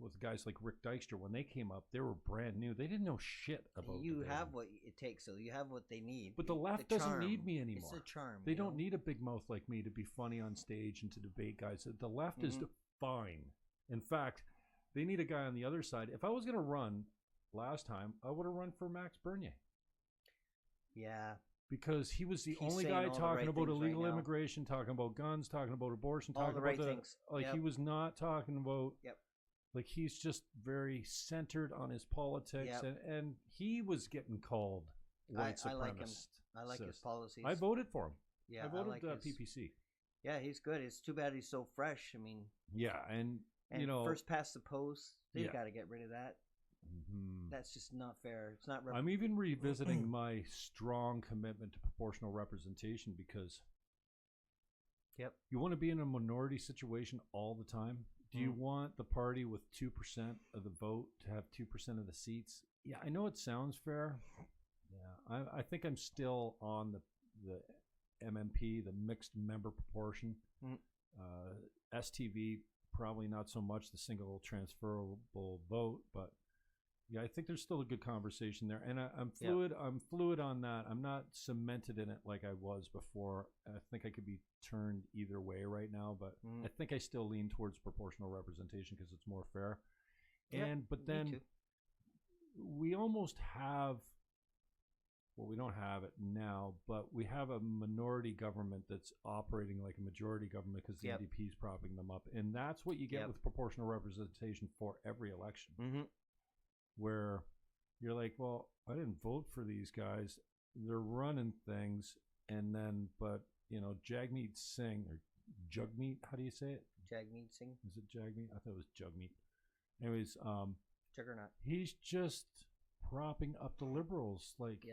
with guys like Rick Dykstra, when they came up, they were brand new. They didn't know shit about You debating. Have what it takes, so you have what they need. But the left doesn't need me anymore. It's a charm. They don't need a big mouth like me to be funny on stage and to debate guys. The left is fine. In fact, they need a guy on the other side. If I was going to run last time, I would have run for Max Bernier. Yeah. Because he was the only guy talking about illegal immigration, talking about guns, talking about abortion, talking about things. He was not talking about... Like, he's just very centered on his politics, and he was getting called white supremacist. I like him. I like his policies. I voted for him. Yeah, I voted PPC. Yeah, he's good. It's too bad he's so fresh. I mean... Yeah, and first past the post, they've got to get rid of that. That's just not fair. It's not. I'm even revisiting my strong commitment to proportional representation because Yep. You want to be in a minority situation all the time? Do you want the party with 2% of the vote to have 2% of the seats? Yeah, I know it sounds fair. Yeah, I think I'm still on the MMP, the mixed member proportion. STV, probably not so much, the single transferable vote, but yeah, I think there's still a good conversation there, and I'm fluid. Yep. I'm fluid on that. I'm not cemented in it like I was before. I think I could be turned either way right now, but I think I still lean towards proportional representation because it's more fair. But then we almost have. Well, we don't have it now, but we have a minority government that's operating like a majority government because the NDP is propping them up, and that's what you get with proportional representation for every election. Where you're like, well, I didn't vote for these guys. They're running things. And then, but, Jagmeet Singh or Jagmeet, how do you say it? Jagmeet Singh. Is it Jagmeet? I thought it was Jagmeet. Anyways, Juggernaut. He's just propping up the Liberals. Like,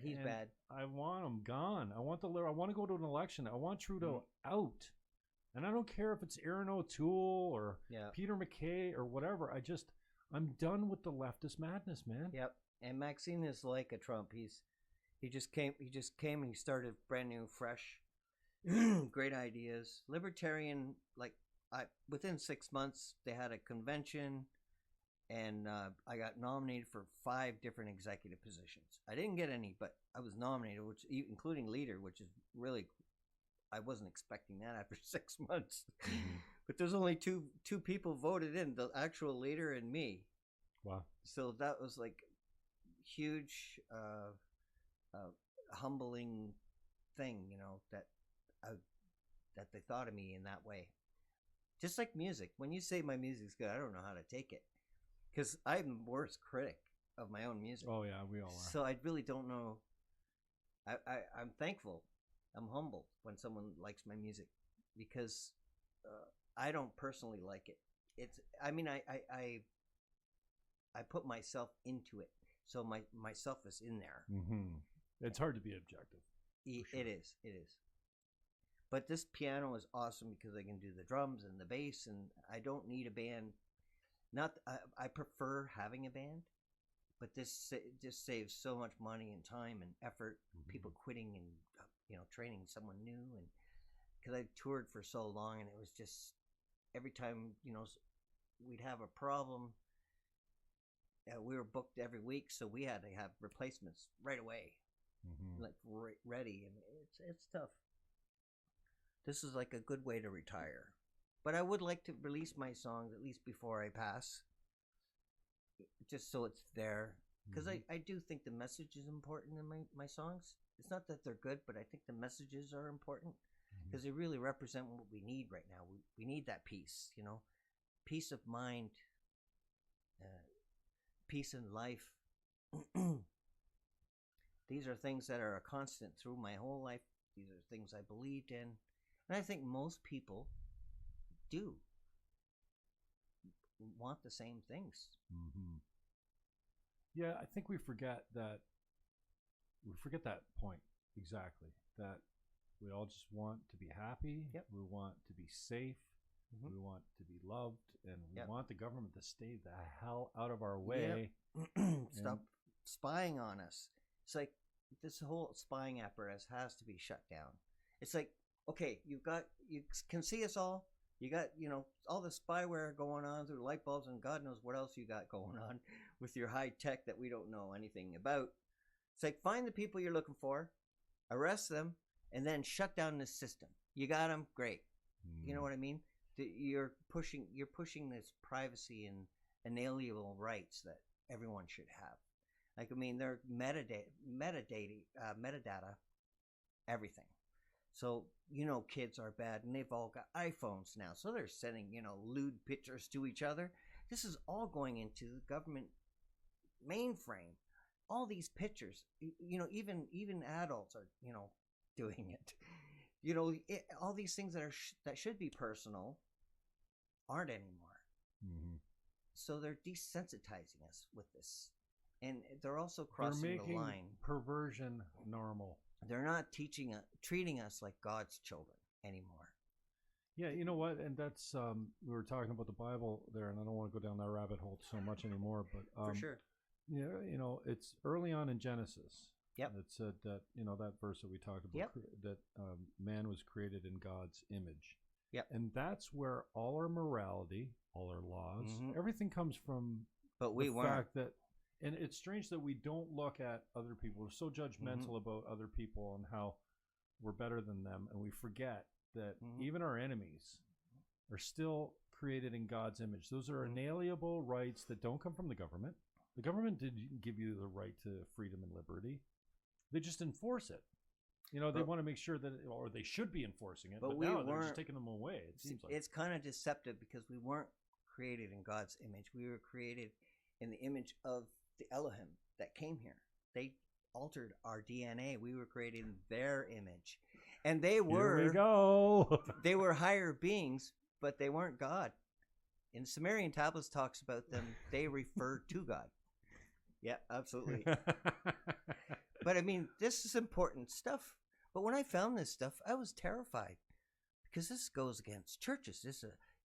he's bad. I want him gone. I want to go to an election. I want Trudeau out. And I don't care if it's Erin O'Toole or Peter MacKay or whatever. I'm done with the leftist madness, man. Yep. And Maxine is like a Trump. He just came and he started brand new, fresh, great ideas. Libertarian, within 6 months, they had a convention, and I got nominated for 5 different executive positions. I didn't get any, but I was nominated, including leader, which is really, I wasn't expecting that after 6 months. But there's only two people voted in, the actual leader and me. Wow. So that was like huge, humbling thing, that they thought of me in that way. Just like music. When you say my music's good, I don't know how to take it. Because I'm the worst critic of my own music. Oh, yeah, we all are. So I really don't know. I'm thankful. I'm humbled when someone likes my music because I don't personally like it. I put myself into it, so myself is in there. It's hard to be objective. Sure. It is. But this piano is awesome because I can do the drums and the bass, and I don't need a band. I prefer having a band, but this just saves so much money and time and effort. People quitting and training someone new, and because I toured for so long, and it was just every time we'd have a problem. We were booked every week, so we had to have replacements right away, ready, and it's tough. This is like a good way to retire, but I would like to release my songs at least before I pass, just so it's there, because I do think the message is important in my songs. It's not that they're good, but I think the messages are important because they really represent what we need right now. We need that peace, peace of mind, peace in life. These are things that are a constant through my whole life. These are things I believed in. And I think most people do want the same things. Yeah, I think we forget that point exactly. That we all just want to be happy. We want to be safe. We want to be loved, and we want the government to stay the hell out of our way. Stop spying on us. It's like this whole spying apparatus has to be shut down. It's like, okay, you can see us all. You got, all the spyware going on through light bulbs and God knows what else you got going on with your high tech that we don't know anything about. It's like, find the people you're looking for, arrest them, and then shut down the system. You got them, great. You know what I mean? You're pushing this privacy and inalienable rights that everyone should have. Like, they're metadata, everything. So, kids are bad, and they've all got iPhones now. So they're sending, lewd pictures to each other. This is all going into the government mainframe. All these pictures, even adults are, doing it. All these things that should be personal aren't anymore. So they're desensitizing us with this, and they're also crossing the line. Perversion normal. They're not treating us like God's children anymore. Yeah, you know what? And that's we were talking about the Bible there, and I don't want to go down that rabbit hole so much anymore. But For sure. yeah, it's early on in Genesis. Yep. It said that that verse that we talked about, Yep. that man was created in God's image. Yep. And that's where all our morality, all our laws, Mhm. everything comes from. But we the weren't. fact that, and it's strange that we don't look at other people. We're so judgmental about other people and how we're better than them, and we forget that even our enemies are still created in God's image. Those are inalienable rights that don't come from the government. The government didn't give you the right to freedom and liberty. They just enforce it. They want to make sure that, or they should be enforcing it, but now they're just taking them away. It seems like it's kind of deceptive because we weren't created in God's image. We were created in the image of the Elohim that came here. They altered our DNA. We were created in their image. And they were, here we go. They were higher beings, but they weren't God. In Sumerian tablets talks about them, they referred to God. Yeah, absolutely. But I mean, this is important stuff. But when I found this stuff, I was terrified because this goes against churches.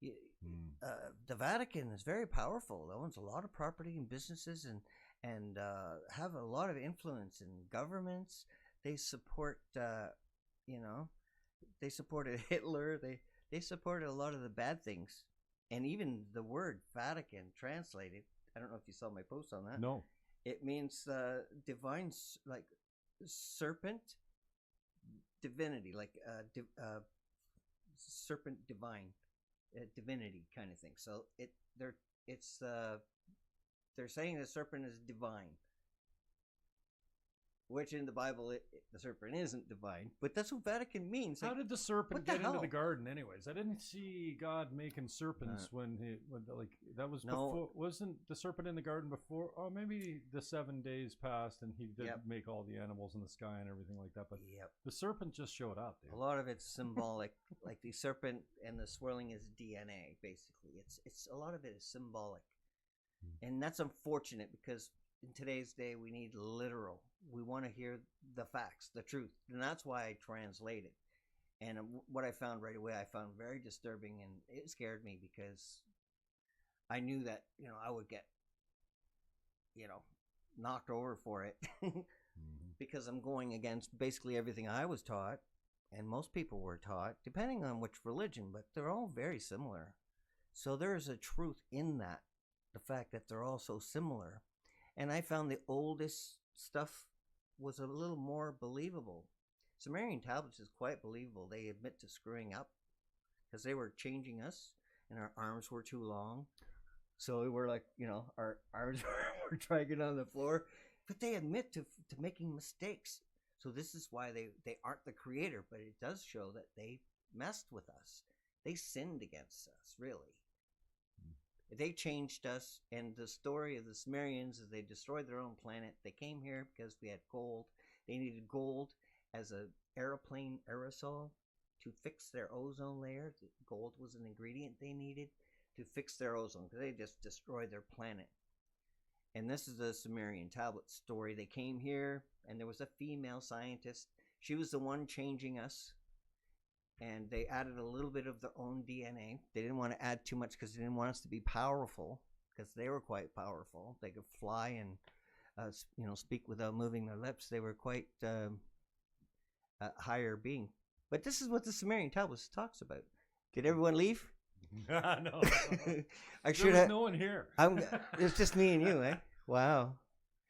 The Vatican is very powerful. It owns a lot of property and businesses and have a lot of influence in governments. They support, they supported Hitler. They supported a lot of the bad things. And even the word Vatican translated, I don't know if you saw my post on that. No. It means divine, like serpent divinity, like serpent divine divinity kind of thing. So they're saying the serpent is divine, which in the Bible the serpent isn't divine, but that's what Vatican means. How like, did the serpent the get into hell? the garden anyways? I didn't see God making serpents when that was before. Wasn't the serpent in the garden before? Oh, maybe the 7 days passed and he did make all the animals in the sky and everything like that, but the serpent just showed up, dude. A lot of it's symbolic. Like the serpent and the swirling is DNA, basically. It's a lot of it is symbolic. And that's unfortunate because in today's day we need literal. We want to hear the facts, the truth, and that's why I translate it. And what I found right away, I found very disturbing, and it scared me because I knew that I would get knocked over for it because I'm going against basically everything I was taught, and most people were taught, depending on which religion, but they're all very similar. So there is a truth in that, the fact that they're all so similar. And I found the oldest stuff was a little more believable. Sumerian tablets is quite believable. They admit to screwing up because they were changing us and our arms were too long. So we were like, our arms were dragging on the floor. But they admit to making mistakes. So this is why they aren't the creator, but it does show that they messed with us. They sinned against us, really. They changed us, and the story of the Sumerians is they destroyed their own planet. They came here because we had gold. They needed gold as an airplane aerosol to fix their ozone layer. Gold was an ingredient they needed to fix their ozone because they just destroyed their planet. And this is the Sumerian tablet story. They came here, and there was a female scientist. She was the one changing us. And they added a little bit of their own DNA. They didn't want to add too much because they didn't want us to be powerful, because they were quite powerful. They could fly and speak without moving their lips. They were quite a higher being. But this is what the Sumerian tablets talks about. Did everyone leave? No. I should have. No one here. It's just me and you, eh? Wow.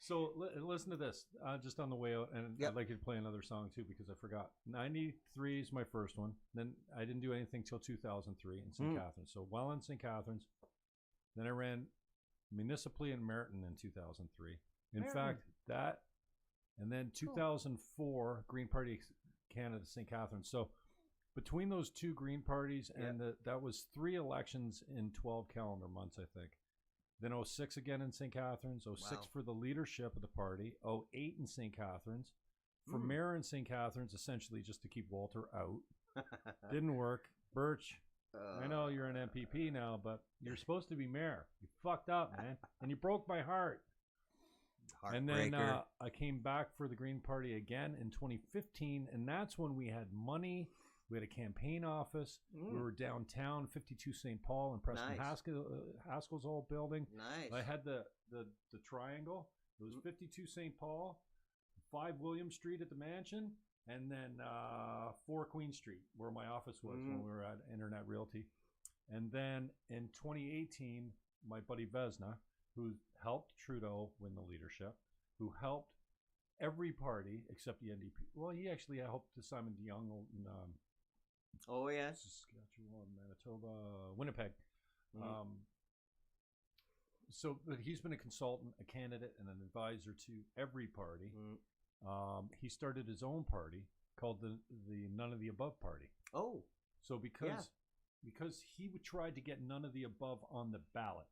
So listen to this, just on the way out, and I'd like you to play another song too because I forgot. 93 is my first one. Then I didn't do anything till 2003 in St. Catharines. So while in St. Catharines, then I ran municipally in Merton in 2003. In fact, that, and then 2004 Green Party Canada St. Catharines. So between those two Green parties and that was 3 elections in 12 calendar months, I think. Then 06 again in St. Catharines, 06 for the leadership of the party, 08 in St. Catharines, for mayor in St. Catharines, essentially just to keep Walter out. Didn't work. Birch, I know you're an MPP now, but you're supposed to be mayor. You fucked up, man, and you broke my heart. And then I came back for the Green Party again in 2015, and that's when we had money We had a campaign office. We were downtown, 52 St. Paul and Preston Haskell's old building. Nice. I had the triangle. It was 52 St. Paul, 5 William Street at the mansion, and then 4 Queen Street, where my office was when we were at Internet Realty. And then in 2018, my buddy Vesna, who helped Trudeau win the leadership, who helped every party except the NDP. Well, he actually helped Simon DeYoung in Saskatchewan, Manitoba, Winnipeg. But he's been a consultant, a candidate, and an advisor to every party. He started his own party called the None of the Above Party. Oh. So because he tried to get none of the above on the ballot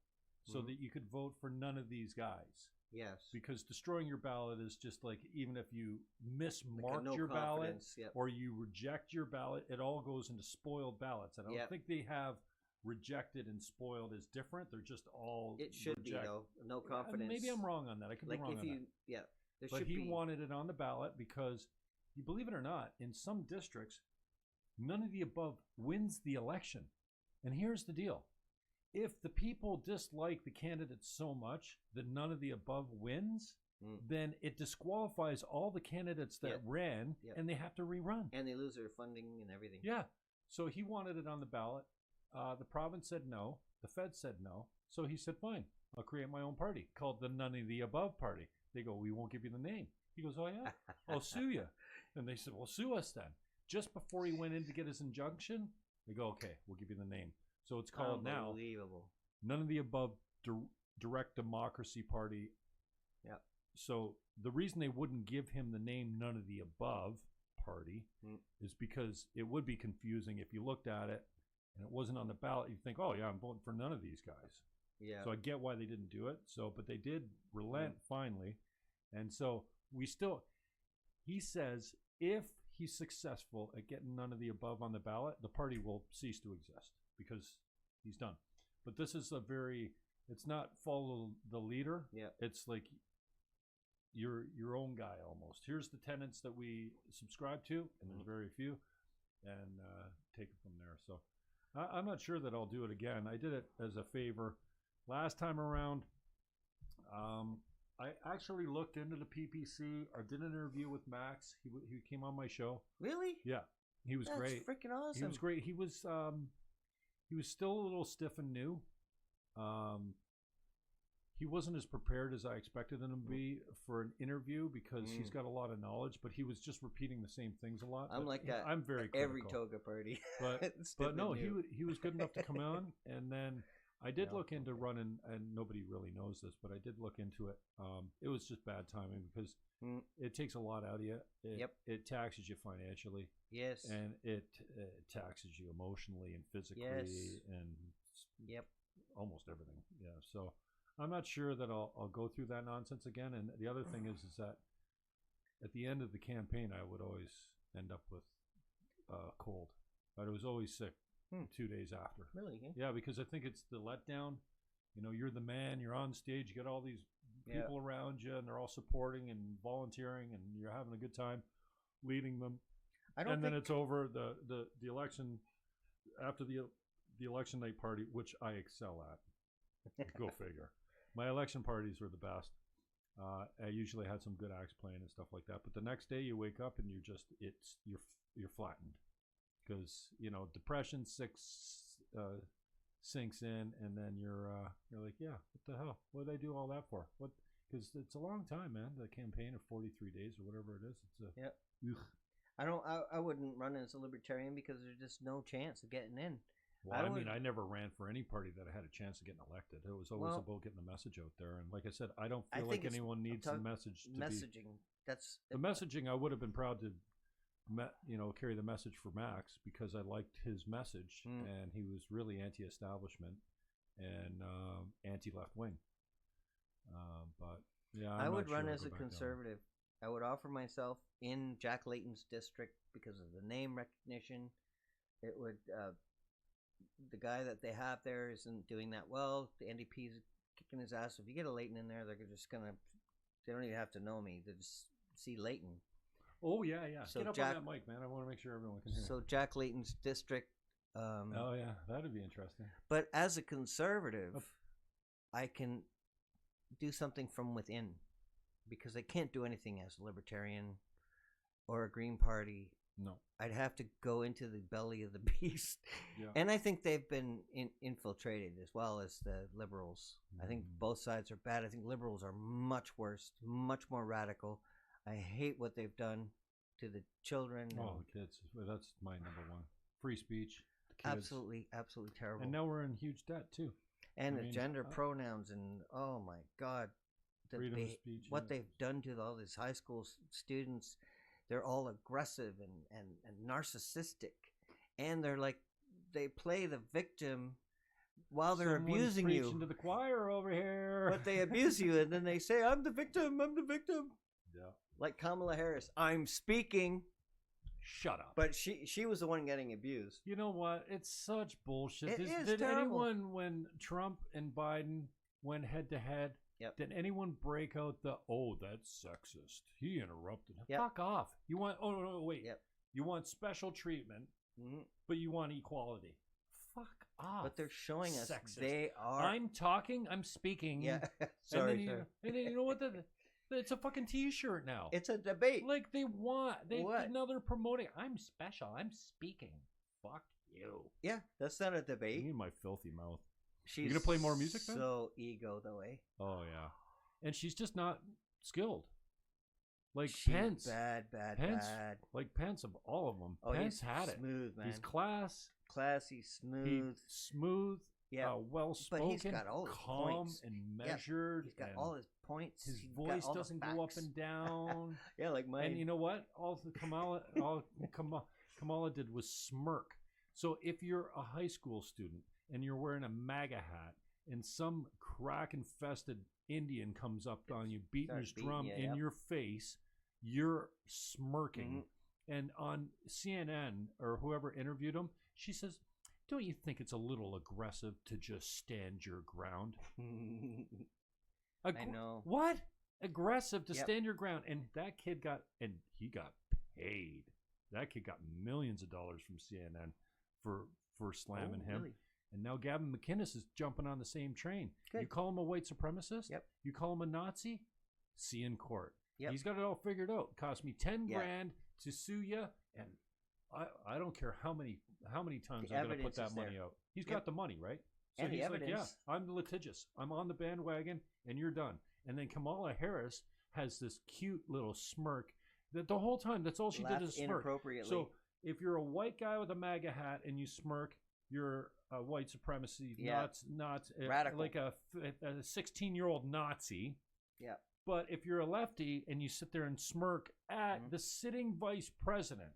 so that you could vote for none of these guys. Yes. Because destroying your ballot is just like, even if you mismarked your ballot or you reject your ballot, it all goes into spoiled ballots. And I don't think they have rejected and spoiled as different. They're just all It should be, though. No confidence. Maybe I'm wrong on that. I could be wrong on that. Yeah. But he wanted it on the ballot because, you believe it or not, in some districts, none of the above wins the election. And here's the deal. If the people dislike the candidate so much that none of the above wins, then it disqualifies all the candidates that ran, and they have to rerun. And they lose their funding and everything. Yeah. So he wanted it on the ballot. The province said no. The Fed said no. So he said, fine, I'll create my own party called the None of the Above Party. They go, we won't give you the name. He goes, oh, yeah? I'll sue you. And they said, well, sue us then. Just before he went in to get his injunction, they go, okay, we'll give you the name. So it's called now None of the Above Direct Democracy Party. Yep. So the reason they wouldn't give him the name None of the Above Party is because it would be confusing if you looked at it and it wasn't on the ballot. You'd think, oh, yeah, I'm voting for none of these guys. Yeah. So I get why they didn't do it. So, but they did relent finally. And so he says, if he's successful at getting none of the above on the ballot, the party will cease to exist because he's done. But this is it's not follow the leader. Yeah. It's like your own guy almost. Here's the tenets that we subscribe to, and there's very few, and take it from there. So I'm not sure that I'll do it again. I did it as a favor last time around. I actually looked into the PPC. I did an interview with Max. He came on my show. Really? Yeah, he was great. That's freaking awesome. He was great. He was still a little stiff and new. He wasn't as prepared as I expected him to be for an interview because he's got a lot of knowledge, but he was just repeating the same things a lot. I'm like that. I'm very critical. Every toga party. But no, he was good enough to come on, and then I did look into running, and nobody really knows this, but I did look into it. It was just bad timing because it takes a lot out of you. It taxes you financially. Yes. And it taxes you emotionally and physically and almost everything. Yeah. So I'm not sure that I'll go through that nonsense again. And the other thing is that at the end of the campaign, I would always end up with cold. I was always sick 2 days after. Really? Yeah, because I think it's the letdown. You know, you're the man, you're on stage, you get all these people around you, and they're all supporting and volunteering, and you're having a good time leading them. Then it's over. The election, after the election night party, which I excel at. Go figure. My election parties were the best. I usually had some good acts playing and stuff like that. But the next day you wake up and you're flattened because depression sinks in, and then you're like, yeah, what the hell? What did I do all that for? What? Because it's a long time, man. The campaign of 43 days or whatever it is. It's I wouldn't run as a libertarian because there's just no chance of getting in. Well, I never ran for any party that had a chance of getting elected. It was always about getting the message out there. And like I said, I don't feel like anyone needs the message. Messaging. That's the messaging. I would have been proud to, carry the message for Max because I liked his message, and he was really anti-establishment and anti-left wing. But yeah, I would run as a conservative. I would offer myself in Jack Layton's district because of the name recognition. It would. The guy that they have there isn't doing that well. The NDP's kicking his ass. If you get a Layton in there, they're just gonna. They don't even have to know me. They just see Layton. Oh, yeah. So Get up Jack, on that mic, man. I want to make sure everyone can hear. So Jack Layton's district. Oh, yeah. That'd be interesting. But as a conservative, I can do something from within because I can't do anything as a libertarian or a Green Party. No. I'd have to go into the belly of the beast. Yeah. And I think they've been infiltrated as well as the liberals. I think both sides are bad. I think liberals are much worse, much more radical. I hate what they've done to the children. Oh, the kids. That's my number one. Free speech. The kids. Absolutely terrible. And now we're in huge debt, too. And the gender pronouns and, oh, my God. Freedom of speech. What they've done to all these high school students. They're all aggressive and narcissistic. And they're like, they play the victim while they're abusing you. Preaching to the choir over here. But they abuse you, and then they say, I'm the victim. Yeah. Like Kamala Harris, I'm speaking. Shut up. But she was the one getting abused. You know what? It's such bullshit. Did terrible. Anyone, when Trump and Biden went head to head, did anyone break out that's sexist? He interrupted. Yep. Fuck off. You want, wait. Yep. You want special treatment, but you want equality. Fuck off. But they're showing us sexist. They are. I'm talking, I'm speaking. Yeah. Sorry. And then you know what? It's a fucking T-shirt now. It's a debate. Like now they're promoting. I'm special. I'm speaking. Fuck you. Yeah, that's not a debate. You need my filthy mouth. She's you gonna play more music then? So ego though, eh? Oh yeah, and she's just not skilled. Like she's Pence, bad. Like Pence of all of them. Oh, Pence had smooth, it. Man. He's classy, smooth. Smooth. Yeah, well spoken. But he's got all his calm points. And measured. He's got all his points. His voice doesn't go up and down. Yeah, like mine. And you know what? All Kamala did was smirk. So if you're a high school student and you're wearing a MAGA hat and some crack-infested Indian comes up on you, beating his drum in your face, you're smirking. And on CNN or whoever interviewed him, she says, don't you think it's a little aggressive to just stand your ground? I know. What? Aggressive to stand your ground. And that kid he got paid. That kid got millions of dollars from CNN for slamming him. Really? And now Gavin McInnes is jumping on the same train. Good. You call him a white supremacist? Yep. You call him a Nazi? See in court. Yep. He's got it all figured out. Cost me 10 grand to sue you, and I don't care how many times I'm going to put that money out. He's got the money, right? So and he's the evidence. like, yeah, I'm litigious. I'm on the bandwagon, and you're done. And then Kamala Harris has this cute little smirk. That the whole time, that's all she did is smirk. Inappropriately. So if you're a white guy with a MAGA hat and you smirk, you're a white supremacy, not radical, like a 16-year-old Nazi. Yeah. But if you're a lefty and you sit there and smirk at the sitting vice president,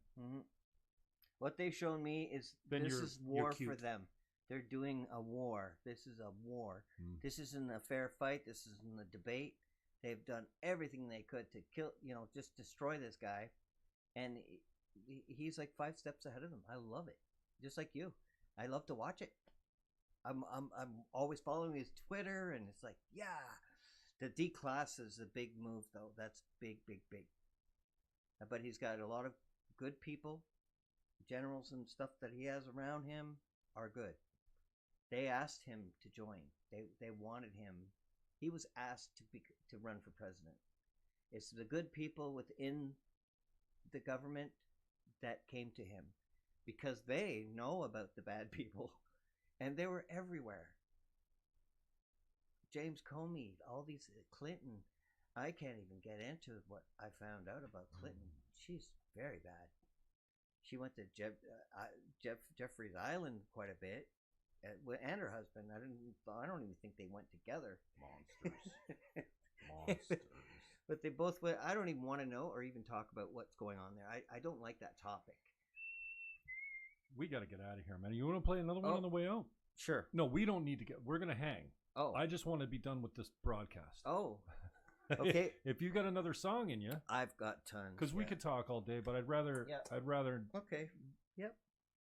what they've shown me is this is war for them. They're doing a war. This is a war. This isn't a fair fight. This isn't a debate. They've done everything they could to kill, just destroy this guy. And he's like 5 steps ahead of them. I love it. Just like you. I love to watch it. I'm always following his Twitter, and it's like, yeah. The D-class is a big move, though. That's big. But he's got a lot of good people. Generals and stuff that he has around him are good. They asked him to join. They wanted him. He was asked to run for president. It's the good people within the government that came to him because they know about the bad people, and they were everywhere. James Comey, all these Clinton. I can't even get into what I found out about Clinton. She's very bad. She went to Jeffrey's Island quite a bit, and her husband. I don't even think they went together. Monsters. But they both went. I don't even want to know or even talk about what's going on there. I don't like that topic. We got to get out of here, man. You want to play another one on the way out? Sure. No, we don't need to get. We're gonna hang. Oh. I just want to be done with this broadcast. Oh. Okay. If you got another song in you, I've got tons. Because we could talk all day, but I'd rather. Yeah. I'd rather. Okay. Yep.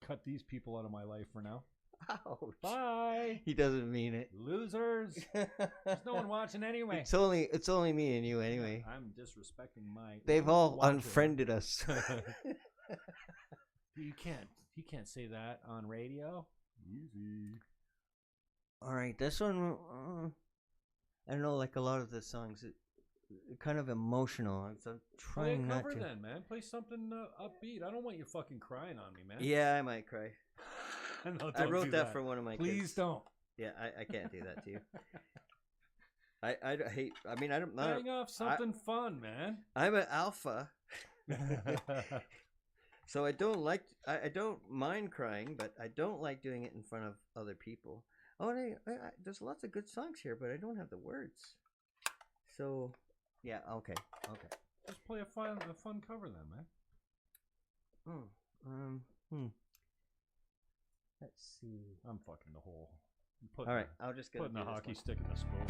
Cut these people out of my life for now. Ouch. Bye. He doesn't mean it. Losers. There's no one watching anyway. It's only me and you anyway. I'm disrespecting my. They've all unfriended us. You can't say that on radio. Easy. All right, this one. I don't know. Like a lot of the songs, kind of emotional. I'm trying Play a not cover to. then, man. Play something upbeat. I don't want you fucking crying on me, man. Yeah, I might cry. No, I wrote that for one of my kids. Please don't. Yeah, I can't do that to you. I hate. I mean, I don't. Hang off something fun, man. I'm an alpha, so I don't like. I don't mind crying, but I don't like doing it in front of other people. Oh, there's lots of good songs here, but I don't have the words. So, yeah, okay. Just play a fun cover then, man. Let's see. I'm fucking the hole. All right, I'll just get putting a hockey stick in the spoon.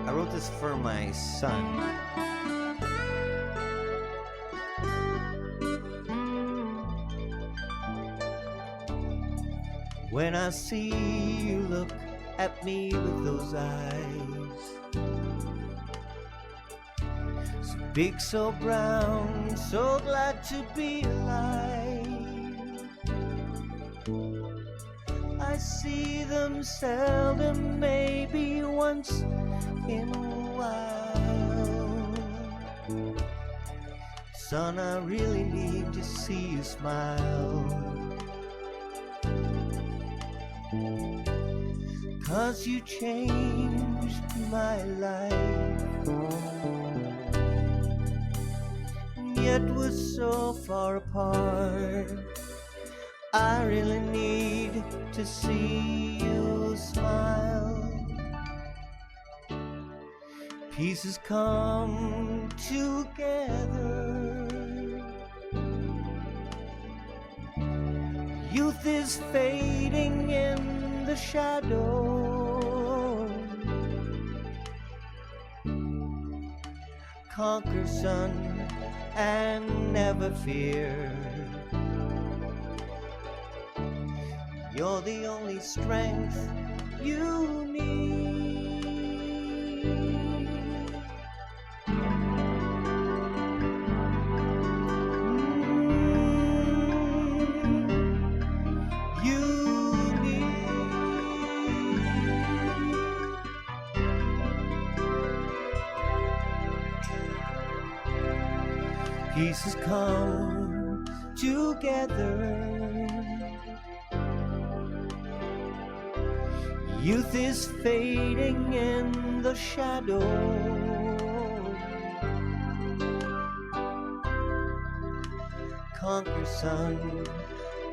I wrote this for my son. When I see you look at me with those eyes, so big, so brown, so glad to be alive, I see them seldom, maybe once in a while. Son, I really need to see you smile, 'cause you changed my life, yet we're so far apart. I really need to see you smile. Pieces come together, youth is fading in the shadow. Conquer, son, and never fear. You're the only strength you need. Pieces come together, youth is fading in the shadow. Conquer, son,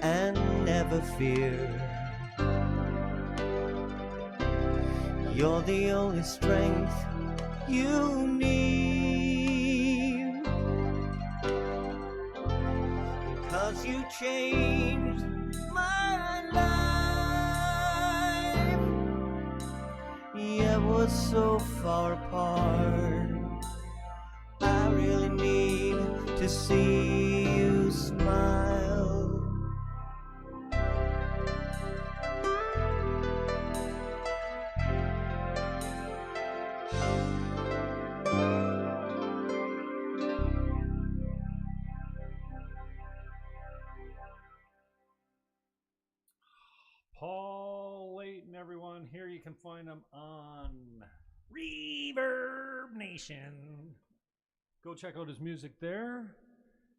and never fear. You're the only strength you need, 'cause you changed my life. Yeah, we're so far apart. I really need to see you smile. Paul Layton, everyone. Here you can find him on Reverb Nation. Go check out his music there.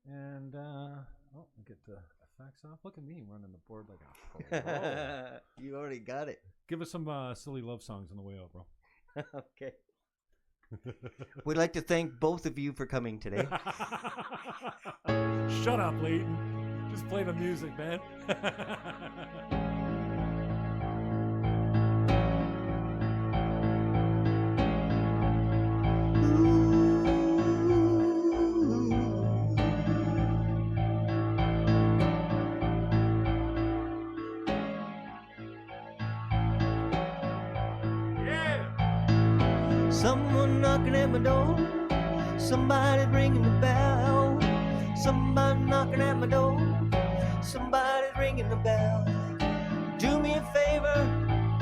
And, I get the effects off. Look at me running the board like a pro. You already got it. Give us some silly love songs on the way out, bro. Okay. We'd like to thank both of you for coming today. Shut up, Layton. Just play the music, man. Someone knocking at my door, somebody ringing the bell. knocking at my door. Somebody's ringing the bell. Do me a favor,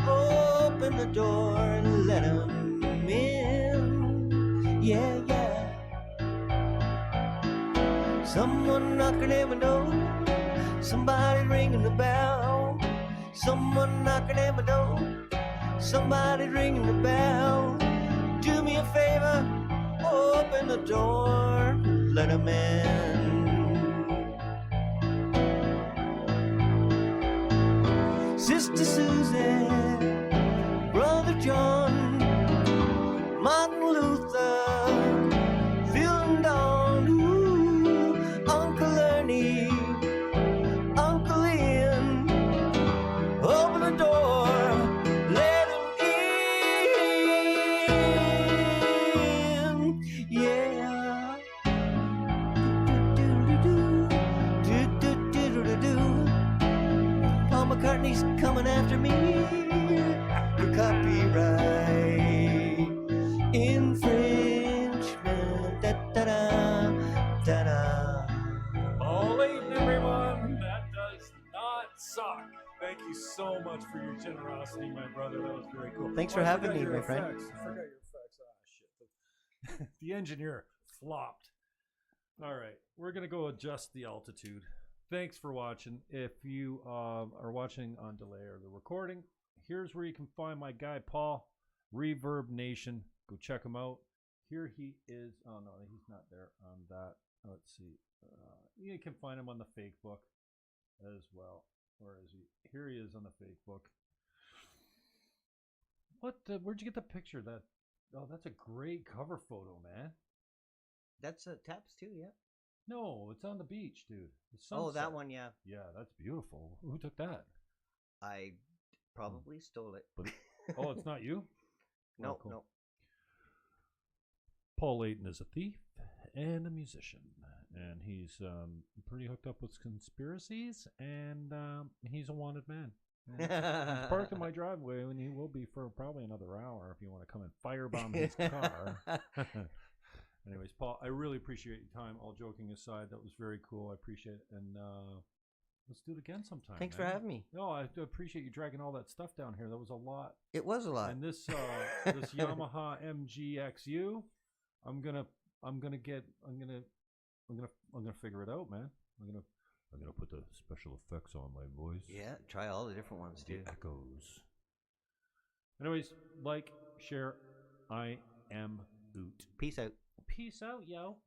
open the door and let 'em in. Yeah, yeah. Someone knocking at my door. Somebody's ringing the bell. Someone knocking at my door. Somebody's ringing the bell. Do me a favor, open the door, let 'em in. Sister Susan, Brother John, Martin Luther, Phil and Don, ooh, Uncle Ernie, Uncle Ian, open the door, let 'em in, yeah. Paul McCartney's coming after me for copyright infringement. Da da da da da. Oh, Layton, everyone. That does not suck. Thank you so much for your generosity, my brother. That was very cool. Thanks for having me, my friend. I forgot your effects. Ah, shit. The engineer flopped. All right. We're going to go adjust the altitude. Thanks for watching. If you are watching on delay or the recording, here's where you can find my guy, Paul, Reverb Nation. Go check him out. Here he is. Oh, no, he's not there on that. Let's see. You can find him on the fake book as well. Where is he? Here he is on the fake book. Where'd you get the picture? That's a great cover photo, man. That's Taps too, yeah. No, it's on the beach, dude. Oh, that one, yeah. Yeah, that's beautiful. Who took that? I probably stole it. But, oh, it's not you? No, Oh, cool. no. Paul Layton is a thief and a musician, and he's pretty hooked up with conspiracies, and he's a wanted man. He's parked in my driveway, and he will be for probably another hour if you want to come and firebomb his car. Anyways, Paul, I really appreciate your time. All joking aside, that was very cool. I appreciate it, and let's do it again sometime. Thanks man. for having me. No, I appreciate you dragging all that stuff down here. That was a lot. It was a lot. And this this Yamaha MGXU, I'm gonna figure it out, man. I'm gonna put the special effects on my voice. Yeah, try all the different ones, The dude. echoes. Anyways, like, share. I am Oot. Peace out. Peace out, yo.